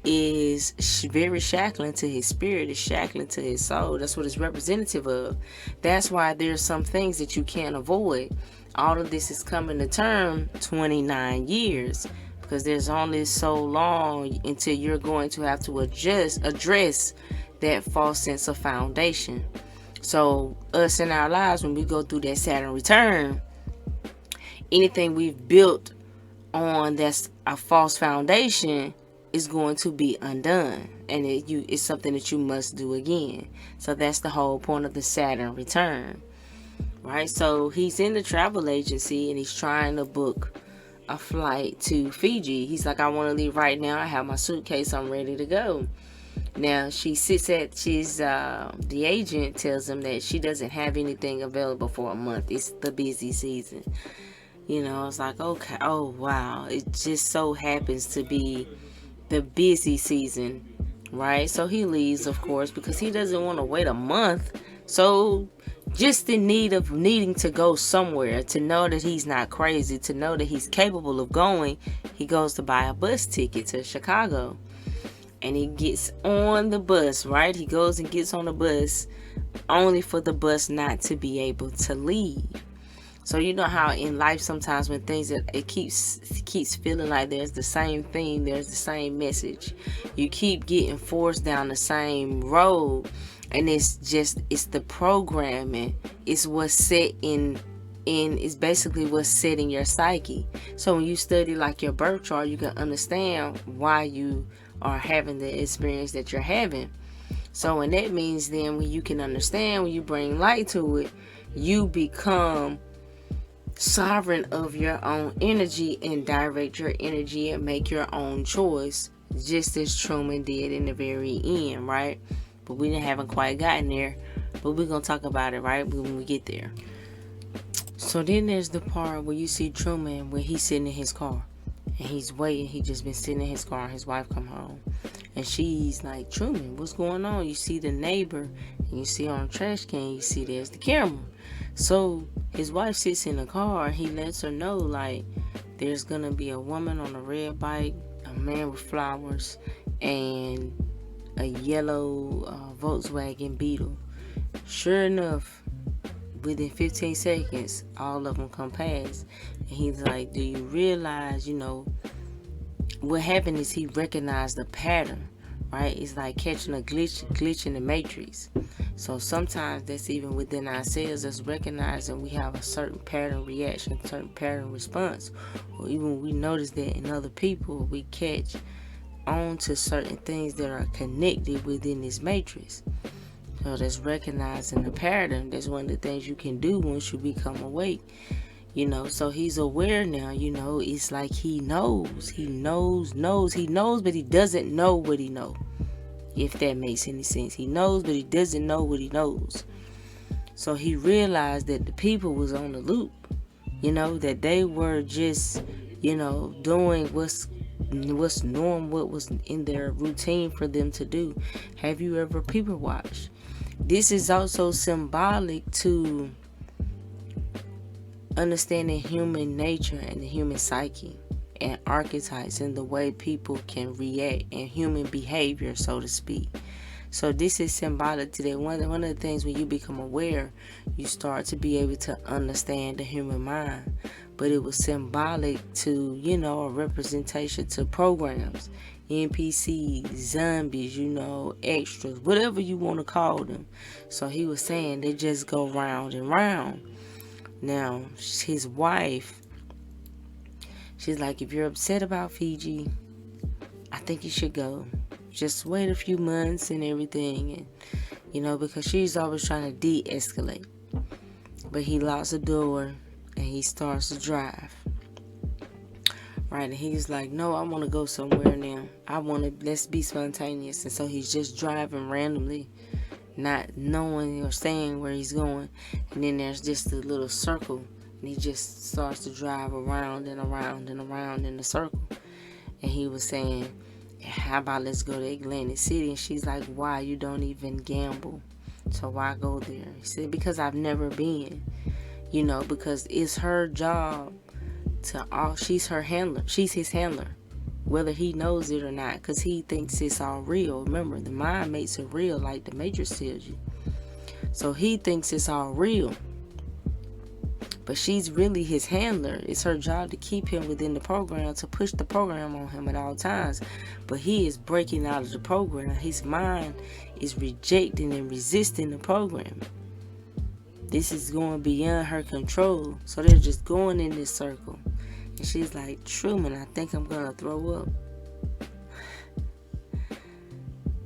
is very shackling to his spirit, is shackling to his soul. That's what it's representative of. That's why there's some things that you can't avoid. All of this is coming to term 29 years, because there's only so long until you're going to have to address that false sense of foundation. So us in our lives, when we go through that Saturn return, anything we've built on that's a false foundation is going to be undone, and it's something that you must do again. So that's the whole point of the Saturn return, right? So he's in the travel agency and he's trying to book a flight to Fiji. He's like, I want to leave right now. I have my suitcase. I'm ready to go. Now the agent tells him that she doesn't have anything available for a month. It's the busy season. It's like, okay, oh wow. It just so happens to be the busy season, right? So he leaves, of course, because he doesn't want to wait a month. So just in need of needing to go somewhere, to know that he's not crazy, to know that he's capable of going, he goes to buy a bus ticket to Chicago. And he gets on the bus, right? He goes and gets on the bus only for the bus not to be able to leave. So you know how in life sometimes when it keeps feeling like there's the same thing, there's the same message. You keep getting forced down the same road, and it's the programming. It's what's set it's basically what's set in your psyche. So when you study like your birth chart, you can understand why you are having the experience that you're having. So, and that means then when you can understand, when you bring light to it, you become sovereign of your own energy and direct your energy and make your own choice, just as Truman did in the very end, right? But we haven't quite gotten there, but we're going to talk about it, right, when we get there. So then there's the part where you see Truman when he's sitting in his car and he's waiting. He just been sitting in his car and his wife come home and she's like, Truman, what's going on? You see the neighbor and you see on the trash can, you see there's the camera. So his wife sits in the car and he lets her know, like, there's gonna be a woman on a red bike, a man with flowers, and a yellow Volkswagen Beetle. Sure enough, within 15 seconds, all of them come past. And he's like, do you realize, what happened is he recognized the pattern, right? It's like catching a glitch in the matrix. So sometimes that's even within ourselves, us recognizing we have a certain pattern reaction, certain pattern response. Or even we notice that in other people, we catch on to certain things that are connected within this matrix. So that's recognizing the pattern. That's one of the things you can do once you become awake. So he's aware now, it's like he knows, but he doesn't know what he knows. If that makes any sense. He knows, but he doesn't know what he knows. So he realized that the people was on the loop, that they were just, doing what's normal, what was in their routine for them to do. Have you ever people watched? This is also symbolic to understanding human nature and the human psyche and archetypes and the way people can react and human behavior, so to speak. So this is symbolic to that. One of the things when you become aware, you start to be able to understand the human mind. But it was symbolic to, a representation to programs, NPCs, zombies, extras, whatever you want to call them. So he was saying they just go round and round. Now, his wife, she's like, if you're upset about Fiji, I think you should go. Just wait a few months and everything. And, because she's always trying to de-escalate. But he locks the door and he starts to drive. Right, and he's like, no, I want to go somewhere now. Let's be spontaneous. And so he's just driving randomly, not knowing or saying where he's going. And then there's just a little circle. And he just starts to drive around and around and around in the circle. And he was saying, how about let's go to Atlantic City? And she's like, why? You don't even gamble. So why go there? He said, because I've never been. Because it's her job she's her handler. She's his handler. Whether he knows it or not. Because he thinks it's all real. Remember, the mind makes it real like the Matrix tells you. So he thinks it's all real. But she's really his handler. It's her job to keep him within the program, to push the program on him at all times. But he is breaking out of the program. His mind is rejecting and resisting the program. This is going beyond her control. So they're just going in this circle. And she's like, Truman, I think I'm going to throw up.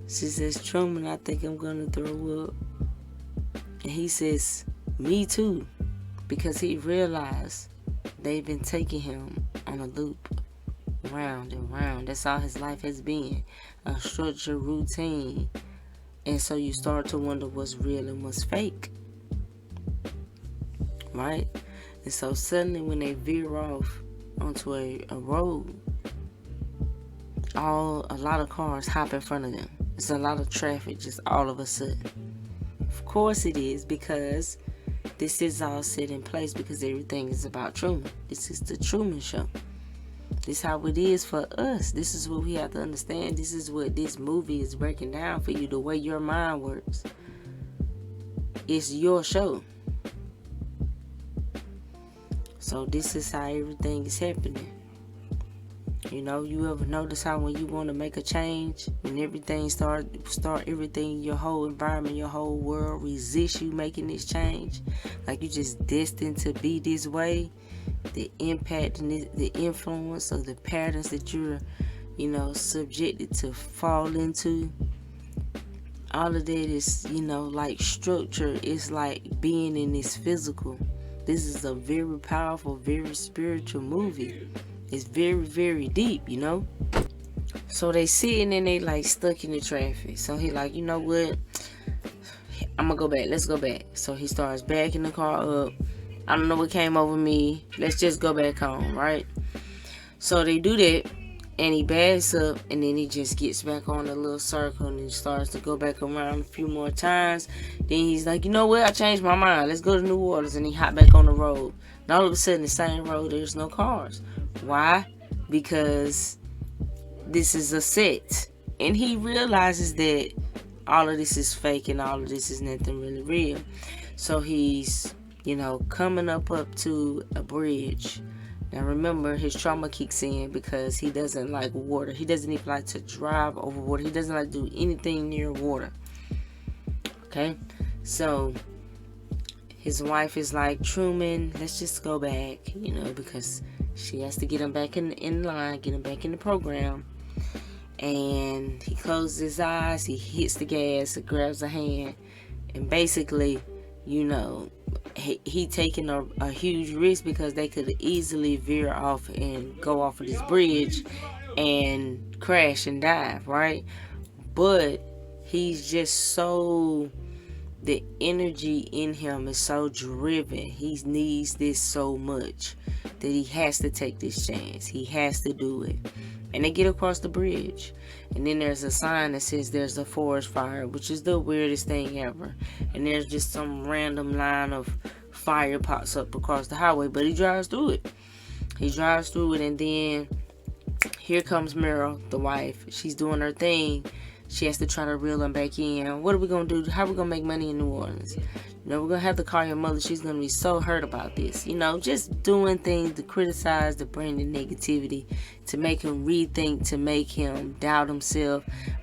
She says, Truman, I think I'm going to throw up. And he says, me too. Because he realized they've been taking him on a loop, round and round. That's all his life has been, a structured routine. And so you start to wonder what's real and what's fake, right? And so suddenly when they veer off onto a road, a lot of cars hop in front of them. It's a lot of traffic just all of a sudden. Of course it is, because this is all set in place because everything is about Truman. This is the Truman Show. This is how it is for us. This is what we have to understand. This is what this movie is breaking down for you, the way your mind works. It's your show. So this is how everything is happening. You know, you ever notice how when you want to make a change, when everything start everything, your whole environment, your whole world resists you making this change, like you just destined to be this way. The impact and the influence of the patterns that you're, subjected to fall into. All of that is, like structure. It's like being in this physical. This is a very powerful, very spiritual movie. It's very, very deep, So they sitting and they like stuck in the traffic. So he like, you know what? I'm gonna go back. Let's go back. So he starts backing the car up. I don't know what came over me. Let's just go back home, right? So they do that, and he backs up, and then he just gets back on the little circle, and he starts to go back around a few more times. Then he's like, you know what? I changed my mind. Let's go to New Orleans, and he hop back on the road. And all of a sudden, the same road, there's no cars. Why? Because this is a set. And he realizes that all of this is fake and all of this is nothing really real. So he's, coming up to a bridge. Now remember, his trauma kicks in because he doesn't like water. He doesn't even like to drive over water. He doesn't like to do anything near water. Okay? So his wife is like, Truman, let's just go back, because she has to get him back in line, get him back in the program. And he closes his eyes, he hits the gas, grabs a hand, and basically, he taking a huge risk because they could easily veer off and go off of this bridge and crash and dive, right? But he's just so, the energy in him is so driven. He needs this so much that he has to take this chance. He has to do it. And they get across the bridge. And then there's a sign that says there's a forest fire, which is the weirdest thing ever. And there's just some random line of fire pops up across the highway. But he drives through it. He drives through it, and then here comes Meryl, the wife. She's doing her thing. She has to try to reel him back in. What are we going to do? How are we going to make money in New Orleans? We're going to have to call your mother. She's going to be so hurt about this. Just doing things to criticize, to bring the negativity, to make him rethink, to make him doubt himself.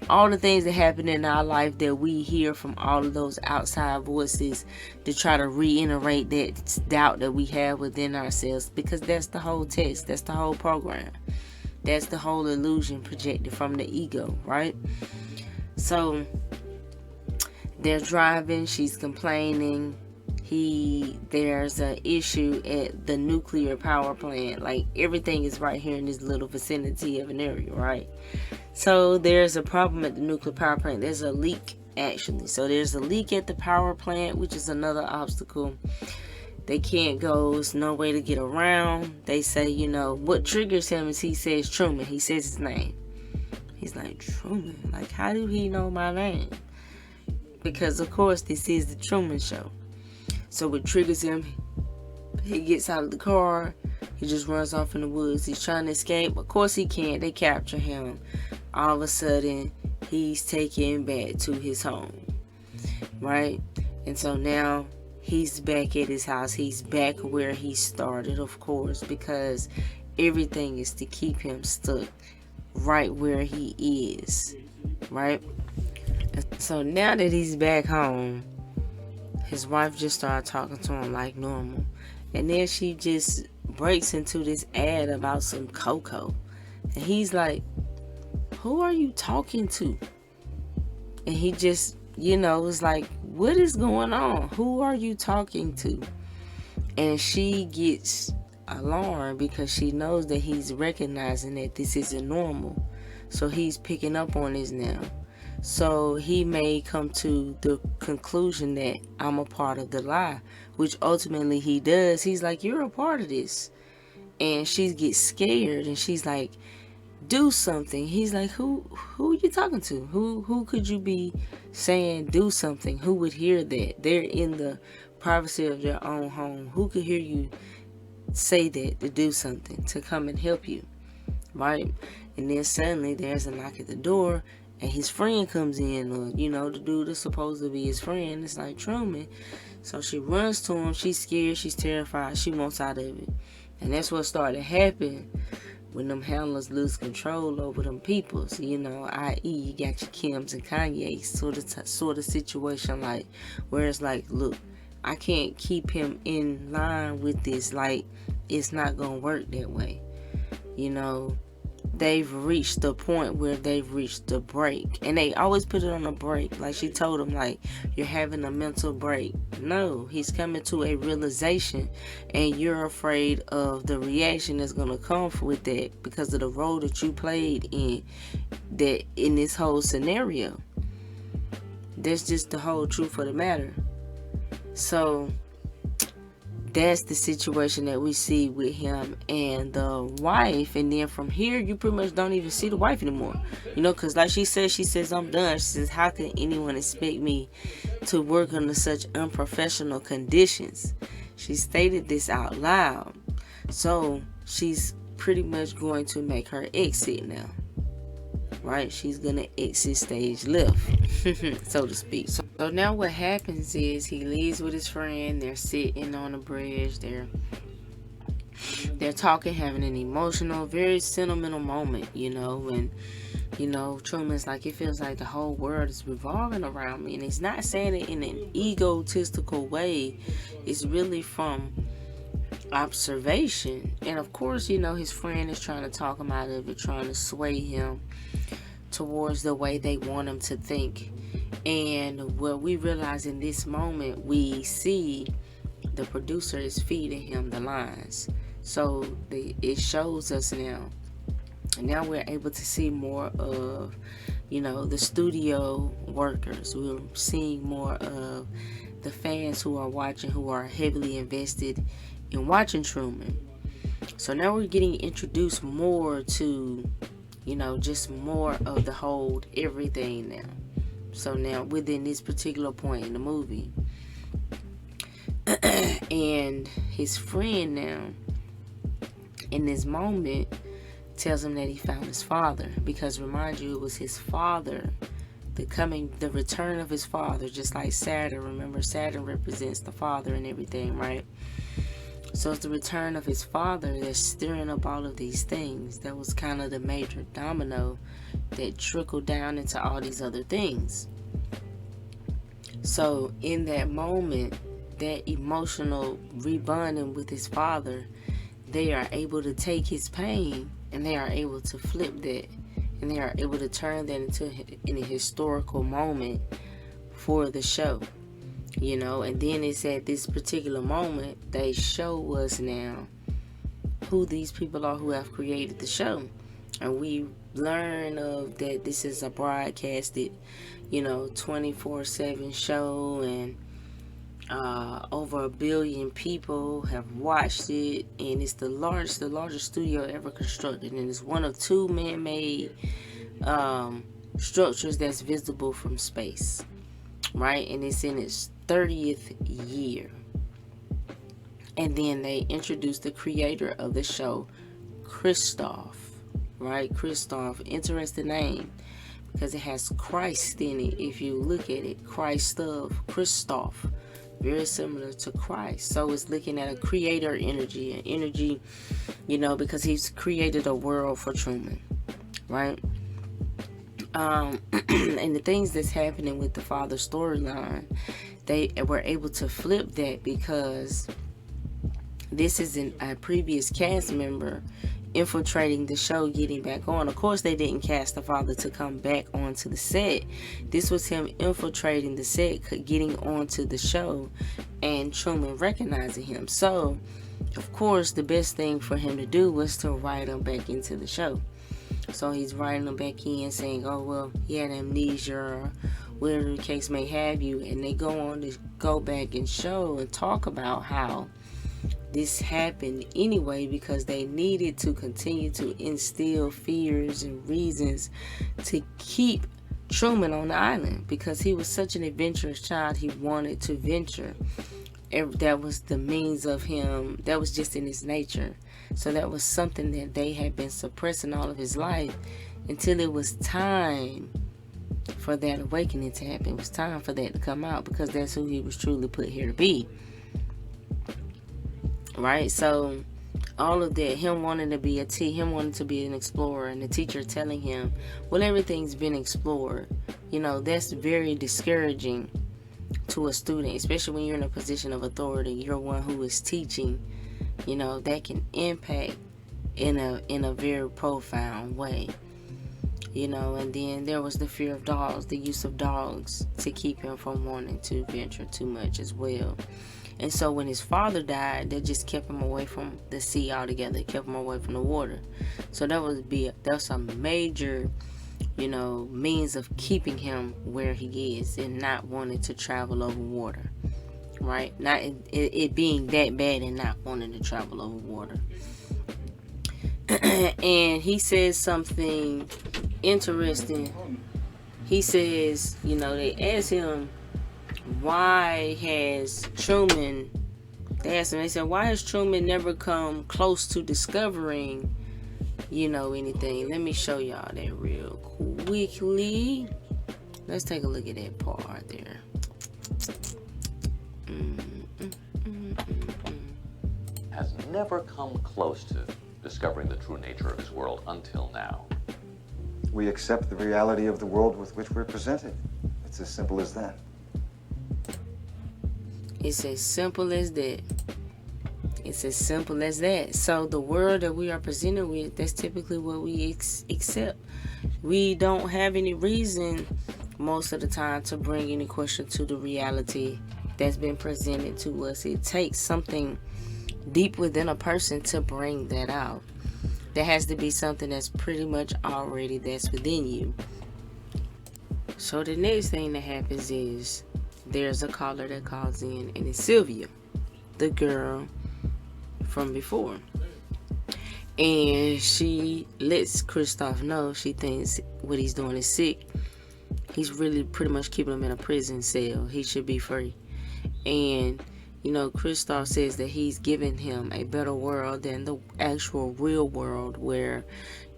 All the things that happen in our life that we hear from all of those outside voices to try to reiterate that doubt that we have within ourselves. Because that's the whole test. That's the whole program. That's the whole illusion projected from the ego, right? So they're driving, she's complaining. There's an issue at the nuclear power plant. Like, everything is right here in this little vicinity of an area, right? So there's a problem at the nuclear power plant. There's a leak, actually. So there's a leak at the power plant, which is another obstacle. They can't go. There's no way to get around. They say, what triggers him is he says Truman. He says his name. He's like, Truman? Like, how do he know my name? Because, of course, this is the Truman Show. So what triggers him, he gets out of the car. He just runs off in the woods. He's trying to escape. Of course he can't. They capture him. All of a sudden, he's taken back to his home. Right? And so now he's back at his house. He's back where he started, of course, because everything is to keep him stuck right where he is. Right? And so now that he's back home, his wife just started talking to him like normal. And then she just breaks into this ad about some cocoa. And he's like, who are you talking to? And he just, was like, what is going on? Who are you talking to? And she gets alarmed because she knows that he's recognizing that this isn't normal. So he's picking up on this now. So he may come to the conclusion that I'm a part of the lie, which ultimately he does. He's like, you're a part of this. And she gets scared and she's like, do something. He's like, who are you talking to? Who could you be saying do something? Who would hear that? They're in the privacy of their own home. Who could hear you say that to do something, to come and help you? Right? And then suddenly there's a knock at the door and his friend comes in, or the dude is supposed to be his friend. It's like Truman. So she runs to him. She's scared. She's terrified. She wants out of it. And that's what started to happen when them handlers lose control over them peoples, i.e. you got your Kims and Kanye sort of situation, like, where it's like, look, I can't keep him in line with this, like, it's not gonna work that way. They've reached the point where they've reached the break, and they always put it on a break. Like she told him, like, you're having a mental break. No, he's coming to a realization, and you're afraid of the reaction that's gonna come with that because of the role that you played in this whole scenario. That's just the whole truth of the matter. So that's the situation that we see with him and the wife. And then from here, you pretty much don't even see the wife anymore. Because like she says, I'm done. She says, how can anyone expect me to work under such unprofessional conditions? She stated this out loud. So she's pretty much going to make her exit now. Right? She's going to exit stage left, so to speak. So now what happens is he leaves with his friend. They're sitting on the bridge. They're talking, having an emotional, very sentimental moment, and Truman's like, it feels like the whole world is revolving around me. And he's not saying it in an egotistical way. It's really from observation. And of course, his friend is trying to talk him out of it, trying to sway him towards the way they want him to think. And what we realize in this moment, we see the producer is feeding him the lines. So it shows us now. And now we're able to see more of, the studio workers. We're seeing more of the fans who are watching, who are heavily invested in watching Truman. So now we're getting introduced more to, just more of the whole everything now. So now within this particular point in the movie. And his friend now, in this moment, tells him that he found his father. Because remind you, it was his father, the return of his father, just like Saturn. Remember, Saturn represents the father and everything, right? So it's the return of his father that's stirring up all of these things. That was kind of the major domino that trickled down into all these other things. So in that moment, that emotional rebonding with his father, they are able to take his pain and they are able to flip that, and they are able to turn that into a historical moment for the show. And then it's at this particular moment they show us now who these people are who have created the show. And we learn of that this is a broadcasted, 24/7 show, and over 1 billion people have watched it, and it's the largest studio ever constructed, and it's one of 2 man-made structures that's visible from space, right? And it's in its 30th year. And then they introduced the creator of the show, Christoph, right? Christoph, interesting name because it has Christ in it. If you look at it, Christoph, very similar to Christ. So it's looking at a creator energy, because he's created a world for Truman, right? And the things that's happening with the father storyline, they were able to flip that because this is a previous cast member infiltrating the show, getting back on. Of course, they didn't cast the father to come back onto the set. This was him infiltrating the set, getting onto the show, and Truman recognizing him. So Of course, the best thing for him to do was to write him back into the show. So he's writing them back in saying, oh, well, he had amnesia or whatever the case may have you. And they go on to go back and show and talk about how this happened anyway because they needed to continue to instill fears and reasons to keep Truman on the island because he was such an adventurous child. He wanted to venture. That was the means of him. That was just in his nature. So that was something that they had been suppressing all of his life until it was time for that awakening to happen. It was time for that to come out because that's who he was truly put here to be. Right? So all of that, him wanting to be him wanting to be an explorer, and the teacher telling him, well, everything's been explored. You know, that's very discouraging to a student, especially when you're in a position of authority. You're one who is teaching. You know, that can impact in a very profound way. You know, and then there was the fear of dogs, the use of dogs to keep him from wanting to venture too much as well. And so when his father died, that just kept him away from the sea altogether. It kept him away from the water. So that was a major, you know, means of keeping him where he is and not wanting to travel over water. Right? Not it being that bad and not wanting to travel over water. And he says something interesting. He says, you know, they asked him, why has Truman, they said, why has Truman never come close to discovering, you know, anything? Let me show y'all that real quickly. Let's take a look at that part right there. Has never come close to discovering the true nature of his world until now. We accept the reality of the world with which we're presented. It's as simple as that. It's as simple as that. It's as simple as that. So the world that we are presented with, that's typically what we accept. We don't have any reason most of the time to bring any question to the reality that's been presented to us. It takes something deep within a person to bring that out. There has to be something that's pretty much already that's within you. So the next thing that happens is there's a caller that calls in, and it's Sylvia, the girl from before. And she lets Kristoff know she thinks what he's doing is sick. He's really pretty much keeping him in a prison cell. He should be free. And, you know, Kristoff says that he's giving him a better world than the actual real world where,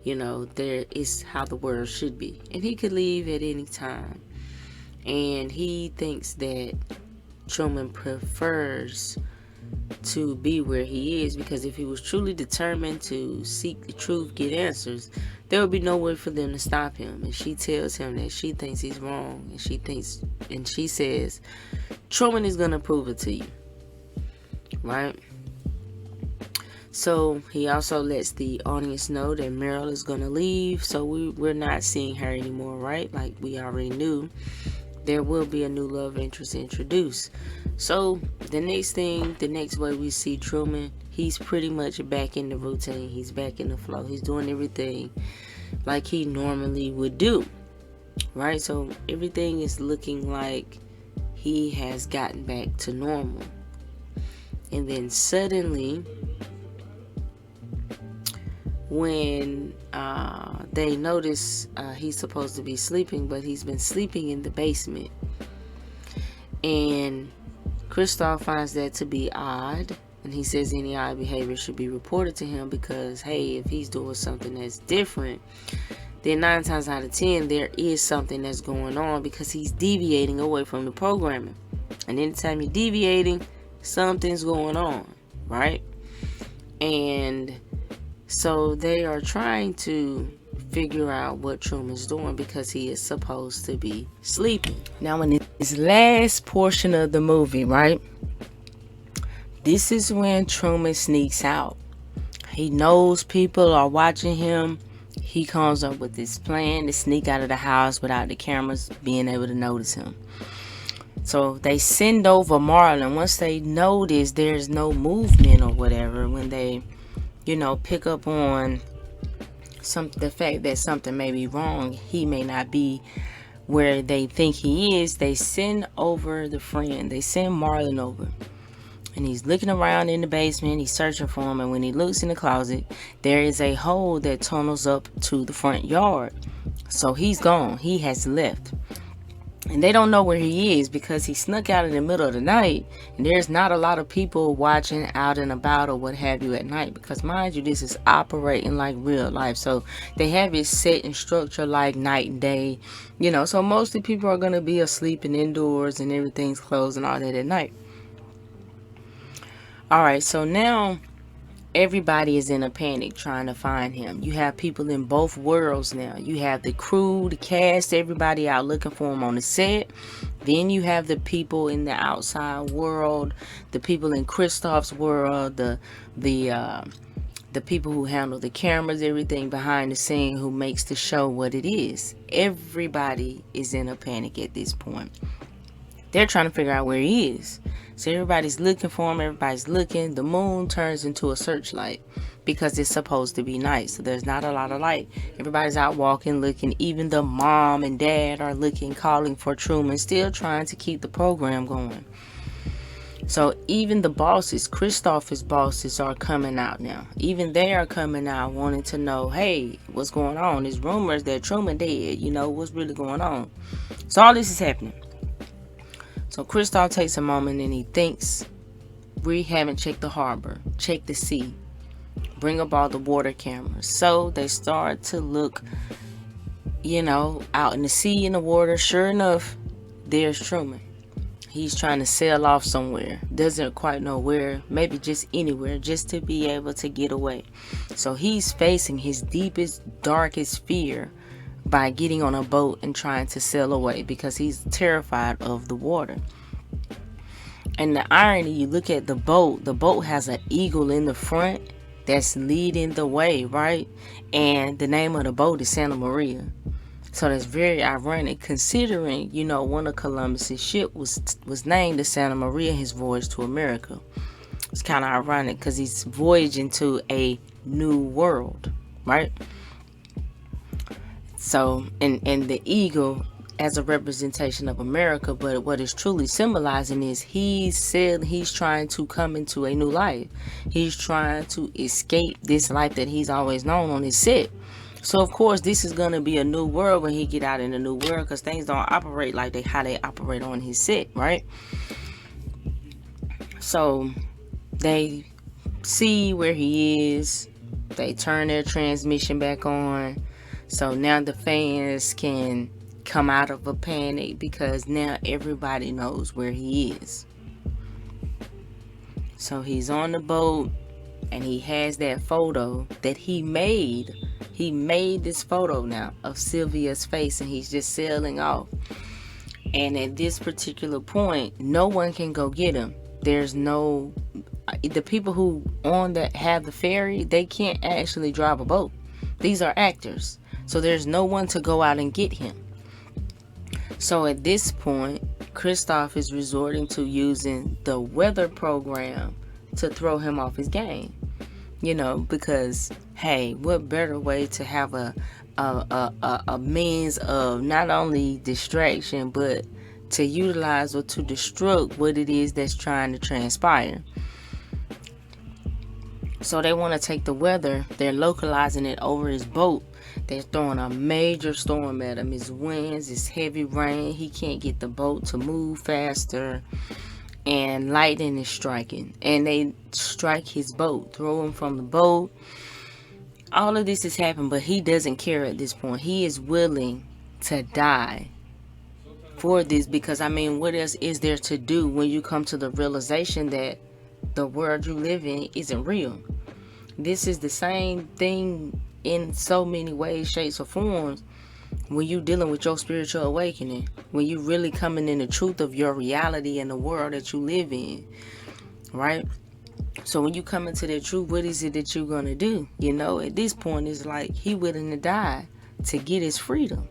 you know, there is how the world should be. And he could leave at any time. And he thinks that Truman prefers to be where he is, because if he was truly determined to seek the truth, get answers, there would be no way for them to stop him. And she tells him that she thinks he's wrong, and she says Truman is gonna prove it to you, right? So he also lets the audience know that Meryl is gonna leave, so we're not seeing her anymore, right? Like we already knew. There will be a new love interest introduced. So the next way we see Truman, he's pretty much back in the routine. He's back in the flow. He's doing everything like he normally would do, right? So everything is looking like he has gotten back to normal. And then suddenly, when they notice he's supposed to be sleeping, but he's been sleeping in the basement. And Kristoff finds that to be odd, and he says any odd behavior should be reported to him because, hey, if he's doing something that's different, then 9 times out of 10 there is something that's going on because he's deviating away from the programming. And anytime you're deviating, something's going on, right? And so they are trying to figure out what Truman's doing because he is supposed to be sleeping. Now in this last portion of the movie, right, this is when Truman sneaks out. He knows people are watching him. He comes up with this plan to sneak out of the house without the cameras being able to notice him. So they send over Marlon. Once they notice there's no movement or whatever, when they, pick up on the fact that something may be wrong, he may not be where they think he is, they send over the friend. They send Marlon over. And he's looking around in the basement. He's searching for him. And when he looks in the closet, there is a hole that tunnels up to the front yard. So he's gone. He has left. And they don't know where he is because he snuck out in the middle of the night. And there's not a lot of people watching out and about or what have you at night. Because mind you, this is operating like real life. So they have it set and structured like night and day. So mostly people are going to be asleep and indoors and everything's closed and all that at night. Alright, so now everybody is in a panic trying to find him. You have people in both worlds now. You have the crew, the cast, everybody out looking for him on the set. Then you have the people in the outside world, the people in Kristoff's world, the people who handle the cameras, everything behind the scene, who makes the show what it is. Everybody is in a panic at this point. They're trying to figure out where he is. So everybody's looking for him. Everybody's looking. The moon turns into a searchlight because it's supposed to be night. So there's not a lot of light. Everybody's out walking, looking. Even the mom and dad are looking, calling for Truman, still trying to keep the program going. So even the bosses, Kristoff's bosses, are coming out now. Even they are coming out wanting to know, hey, what's going on? There's rumors that Truman dead. What's really going on? So all this is happening. So Kristoff takes a moment and he thinks, we haven't checked the harbor, check the sea, bring up all the water cameras. So they start to look, out in the sea, in the water. Sure enough, there's Truman. He's trying to sail off somewhere. Doesn't quite know where, maybe just anywhere, just to be able to get away. So he's facing his deepest, darkest fear by getting on a boat and trying to sail away because he's terrified of the water. And the irony, you look at the boat has an eagle in the front that's leading the way, right? And the name of the boat is Santa Maria. So that's very ironic considering, one of Columbus's ship was named the Santa Maria, his voyage to America. It's kind of ironic because he's voyaging to a new world, right? So, and the eagle as a representation of America, but what it's truly symbolizing is he's trying to come into a new life. He's trying to escape this life that he's always known on his set. So, of course, this is going to be a new world when he get out in the new world because things don't operate like how they operate on his set, right? So, they see where he is. They turn their transmission back on. So now the fans can come out of a panic because now everybody knows where he is. So he's on the boat and he has that photo that he made. He made this photo now of Sylvia's face and he's just sailing off. And at this particular point, no one can go get him. The people who have the ferry, they can't actually drive a boat. These are actors. So there's no one to go out and get him. So at this point, Kristoff is resorting to using the weather program to throw him off his game. Because, hey, what better way to have a means of not only distraction, but to utilize or to destruct what it is that's trying to transpire. So they want to take the weather. They're localizing it over his boat. They're throwing a major storm at him. His winds, his heavy rain. He can't get the boat to move faster. And lightning is striking. And they strike his boat. Throw him from the boat. All of this has happened, but he doesn't care at this point. He is willing to die for this because, what else is there to do when you come to the realization that the world you live in isn't real? This is the same thing in so many ways, shapes, or forms when you're dealing with your spiritual awakening, when you really coming in the truth of your reality and the world that you live in, right? So when you come into that truth, what is it that you're going to do? At this point, it's like he willing to die to get his freedom.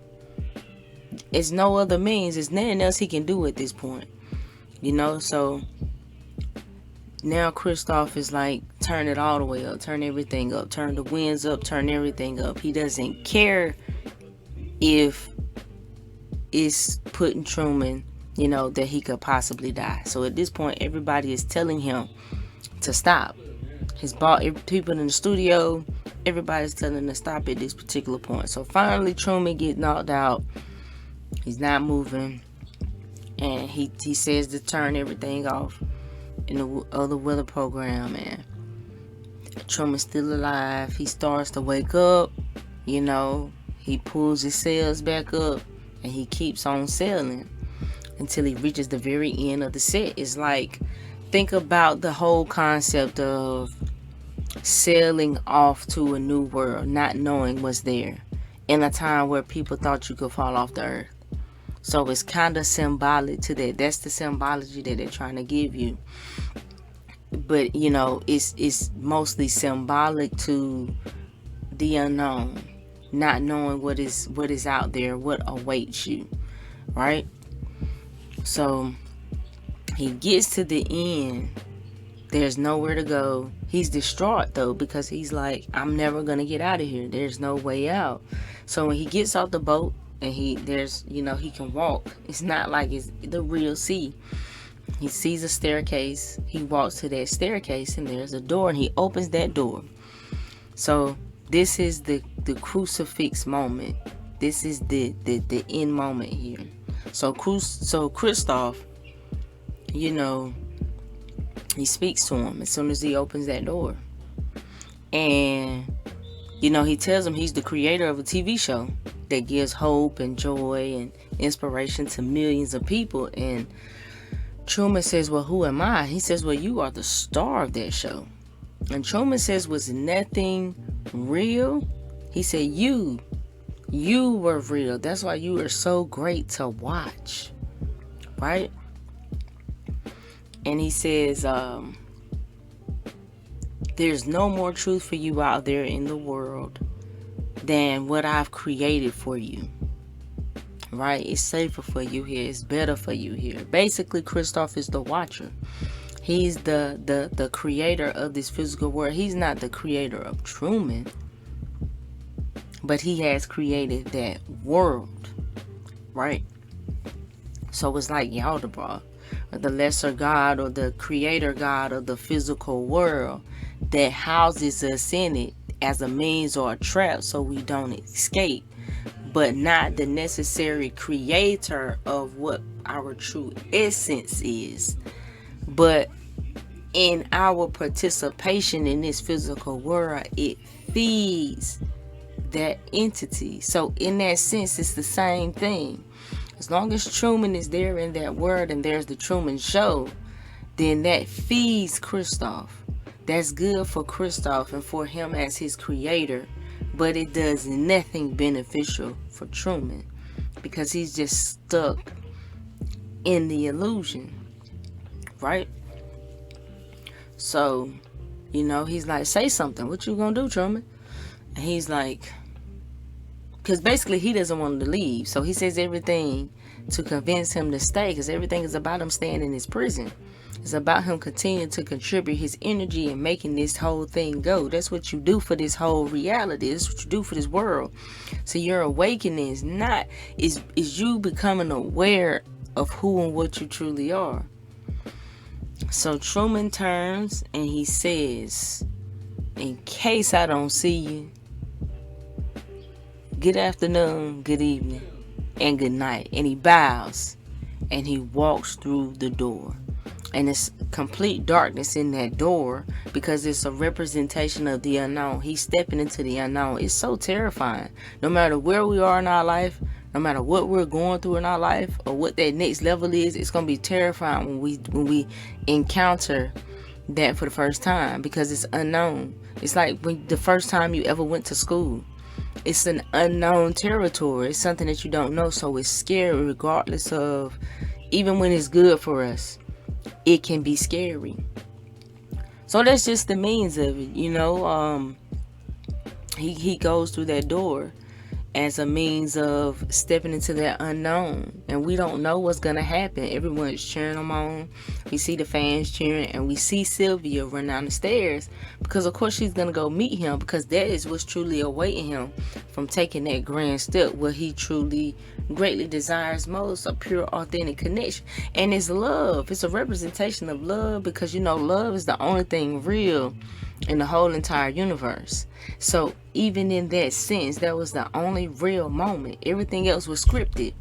It's no other means. There's nothing else he can do at this point. you know. So now Kristoff is like, turn it all the way up, turn everything up, turn the winds up, turn everything up. He doesn't care if it's putting Truman, you know, that he could possibly die. So at this point, everybody is telling him to stop. His boss, people in the studio, everybody's telling him to stop at this particular point. So finally, Truman gets knocked out. He's not moving, and he says to turn everything off in the other weather program. And Truman's still alive. He starts to wake up, you know. He pulls his cells back up, and he keeps on sailing until he reaches the very end of the set. It's like, think about the whole concept of sailing off to a new world, not knowing what's there, in a time where people thought you could fall off the earth. So it's kind of symbolic to that. That's the symbology that they're trying to give you. But, you know, it's mostly symbolic to the unknown, not knowing what is out there, what awaits you, right? So he gets to the end. There's nowhere to go. He's distraught though, because he's like, I'm never gonna get out of here. There's no way out. So when he gets off the boat and he can walk. It's not like it's the real sea. He sees a staircase. He walks to that staircase, and there's a door, and he opens that door. So this is the crucifix moment. This is the end moment here. So Kristoff, you know, he speaks to him as soon as he opens that door. And, you know, he tells him he's the creator of a TV show that gives hope and joy and inspiration to millions of people. And Truman says, well, who am I? He says, well, you are the star of that show. And Truman says, was nothing real? He said, you were real. That's why you were so great to watch. Right? And he says, there's no more truth for you out there in the world than what I've created for you. Right? It's safer for you here. It's better for you here. Basically, Kristoff is the watcher. He's the creator of this physical world. He's not the creator of Truman, but he has created that world. Right? So it's like Yaldabaoth, or the lesser god, or the creator god of the physical world that houses us in it as a means or a trap so we don't escape, but not the necessary creator of what our true essence is. But in our participation in this physical world, it feeds that entity. So in that sense, it's the same thing. As long as Truman is there in that world and there's the Truman Show, then that feeds Kristoff. That's good for Kristoff and for him as his creator, but it does nothing beneficial for Truman because he's just stuck in the illusion, right? So, you know, he's like, say something. What you gonna do, Truman? And he's like, because basically he doesn't want him to leave. So he says everything to convince him to stay, because everything is about him staying in his prison. It's about him continuing to contribute his energy and making this whole thing go. That's what you do for this whole reality. That's what you do for this world. So your awakening is you becoming aware of who and what you truly are. So Truman turns and he says, in case I don't see you, good afternoon, good evening, and good night. And he bows and he walks through the door. And it's complete darkness in that door because it's a representation of the unknown. He's stepping into the unknown. It's so terrifying. No matter where we are in our life, no matter what we're going through in our life or what that next level is, it's going to be terrifying when we encounter that for the first time because it's unknown. It's like when the first time you ever went to school. It's an unknown territory. It's something that you don't know, so it's scary regardless of, even when it's good for us, it can be scary. So that's just the means of it, you know. He goes through that door as a means of stepping into that unknown. And we don't know what's going to happen. Everyone's cheering them on. We see the fans cheering, and we see Sylvia run down the stairs because, of course, she's going to go meet him, because that is what's truly awaiting him from taking that grand step, what he truly greatly desires most, a pure, authentic connection. And it's love. It's a representation of love, because, you know, love is the only thing real in the whole entire universe. So even in that sense, that was the only real moment. Everything else was scripted.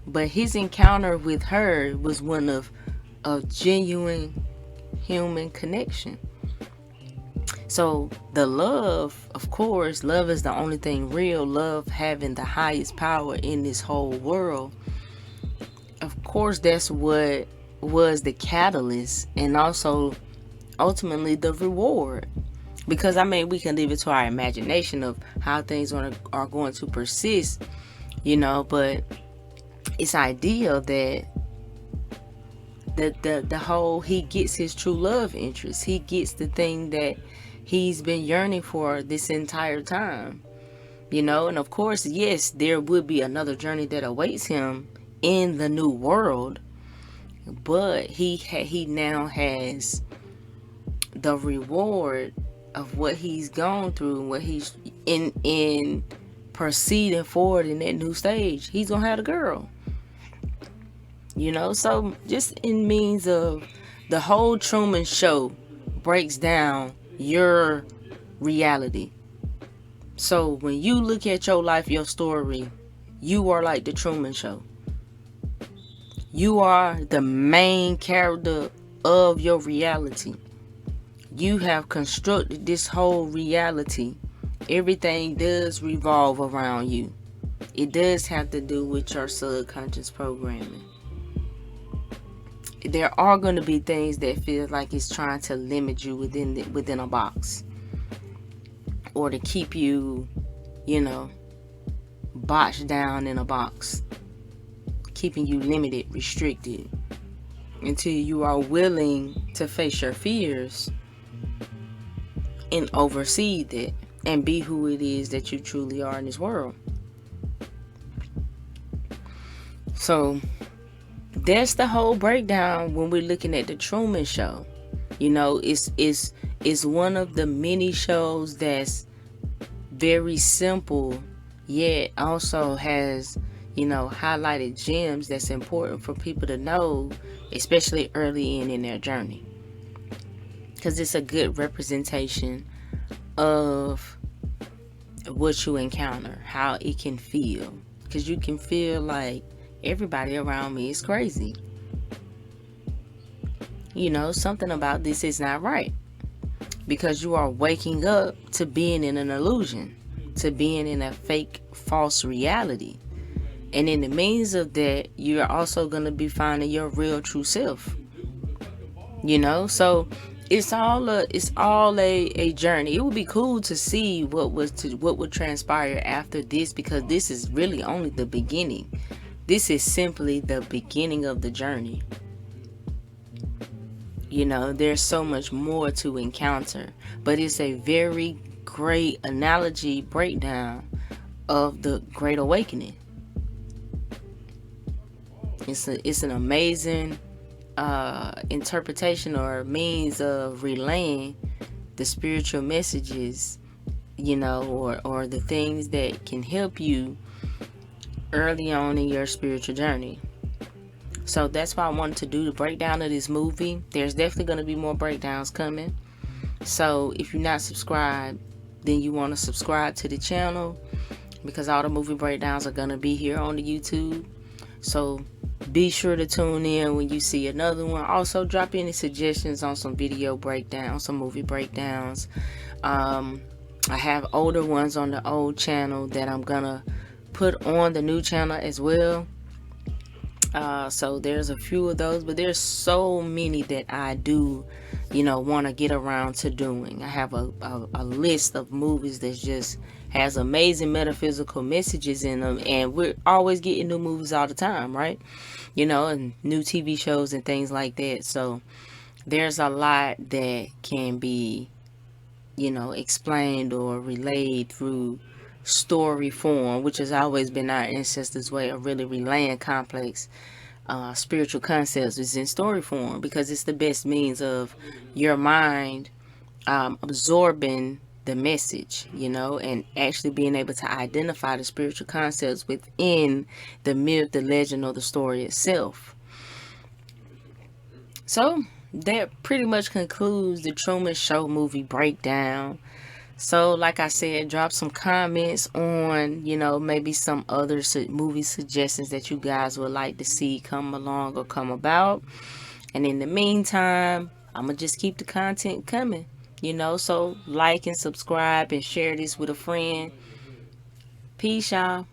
But his encounter with her was one of a genuine human connection. So the love, of course, love is the only thing real. Love having the highest power in this whole world. Of course, that's what was the catalyst, and also ultimately the reward. Because, I mean, we can leave it to our imagination of how things are going to persist, you know, but it's ideal that the whole, he gets his true love interest. He gets the thing that he's been yearning for this entire time, you know. And of course, yes, there would be another journey that awaits him in the new world, but he now has the reward of what he's gone through and what he's in proceeding forward in that new stage. He's gonna have a girl, you know. So just in means of the whole Truman Show breaks down your reality. So when you look at your life, your story, you are like the Truman Show. You are the main character of your reality. You have constructed this whole reality. Everything does revolve around you. It does have to do with your subconscious programming. There are going to be things that feel like it's trying to limit you within a box, or to keep you, you know, boxed down in a box, keeping you limited, restricted, until you are willing to face your fears and oversee that and be who it is that you truly are in this world. So that's the whole breakdown when we're looking at the Truman Show. You know, it's one of the many shows that's very simple, yet also has, you know, highlighted gems that's important for people to know, especially early in their journey. Because it's a good representation of what you encounter, how it can feel. Because you can feel like everybody around me is crazy. You know, something about this is not right. Because you are waking up to being in an illusion, to being in a fake, false reality. And in the means of that, you're also going to be finding your real, true self. You know, so it's all a journey. It would be cool to see what would transpire after this, because this is really only the beginning. This is simply the beginning of the journey. You know, there's so much more to encounter, but it's a very great analogy breakdown of the Great Awakening. It's an amazing interpretation or means of relaying the spiritual messages, you know, or the things that can help you early on in your spiritual journey. So that's why I wanted to do the breakdown of this movie. There's definitely going to be more breakdowns coming. So if you're not subscribed, then you want to subscribe to the channel, because all the movie breakdowns are going to be here on the YouTube. So be sure to tune in when you see another one. Also, drop any suggestions on some video breakdowns, some movie breakdowns. I have older ones on the old channel that I'm going to put on the new channel as well. So there's a few of those, but there's so many that I do, you know, want to get around to doing. I have a list of movies that just has amazing metaphysical messages in them, and we're always getting new movies all the time, right? You know, and new TV shows and things like that. So there's a lot that can be, you know, explained or relayed through story form, which has always been our ancestors' way of really relaying complex spiritual concepts, is in story form, because it's the best means of your mind absorbing the message, and actually being able to identify the spiritual concepts within the myth, the legend, or the story itself. So that pretty much concludes the Truman Show movie breakdown. So, like I said, drop some comments on, maybe some other movie suggestions that you guys would like to see come along or come about. And in the meantime, I'm going to just keep the content coming, So like and subscribe and share this with a friend. Peace, y'all.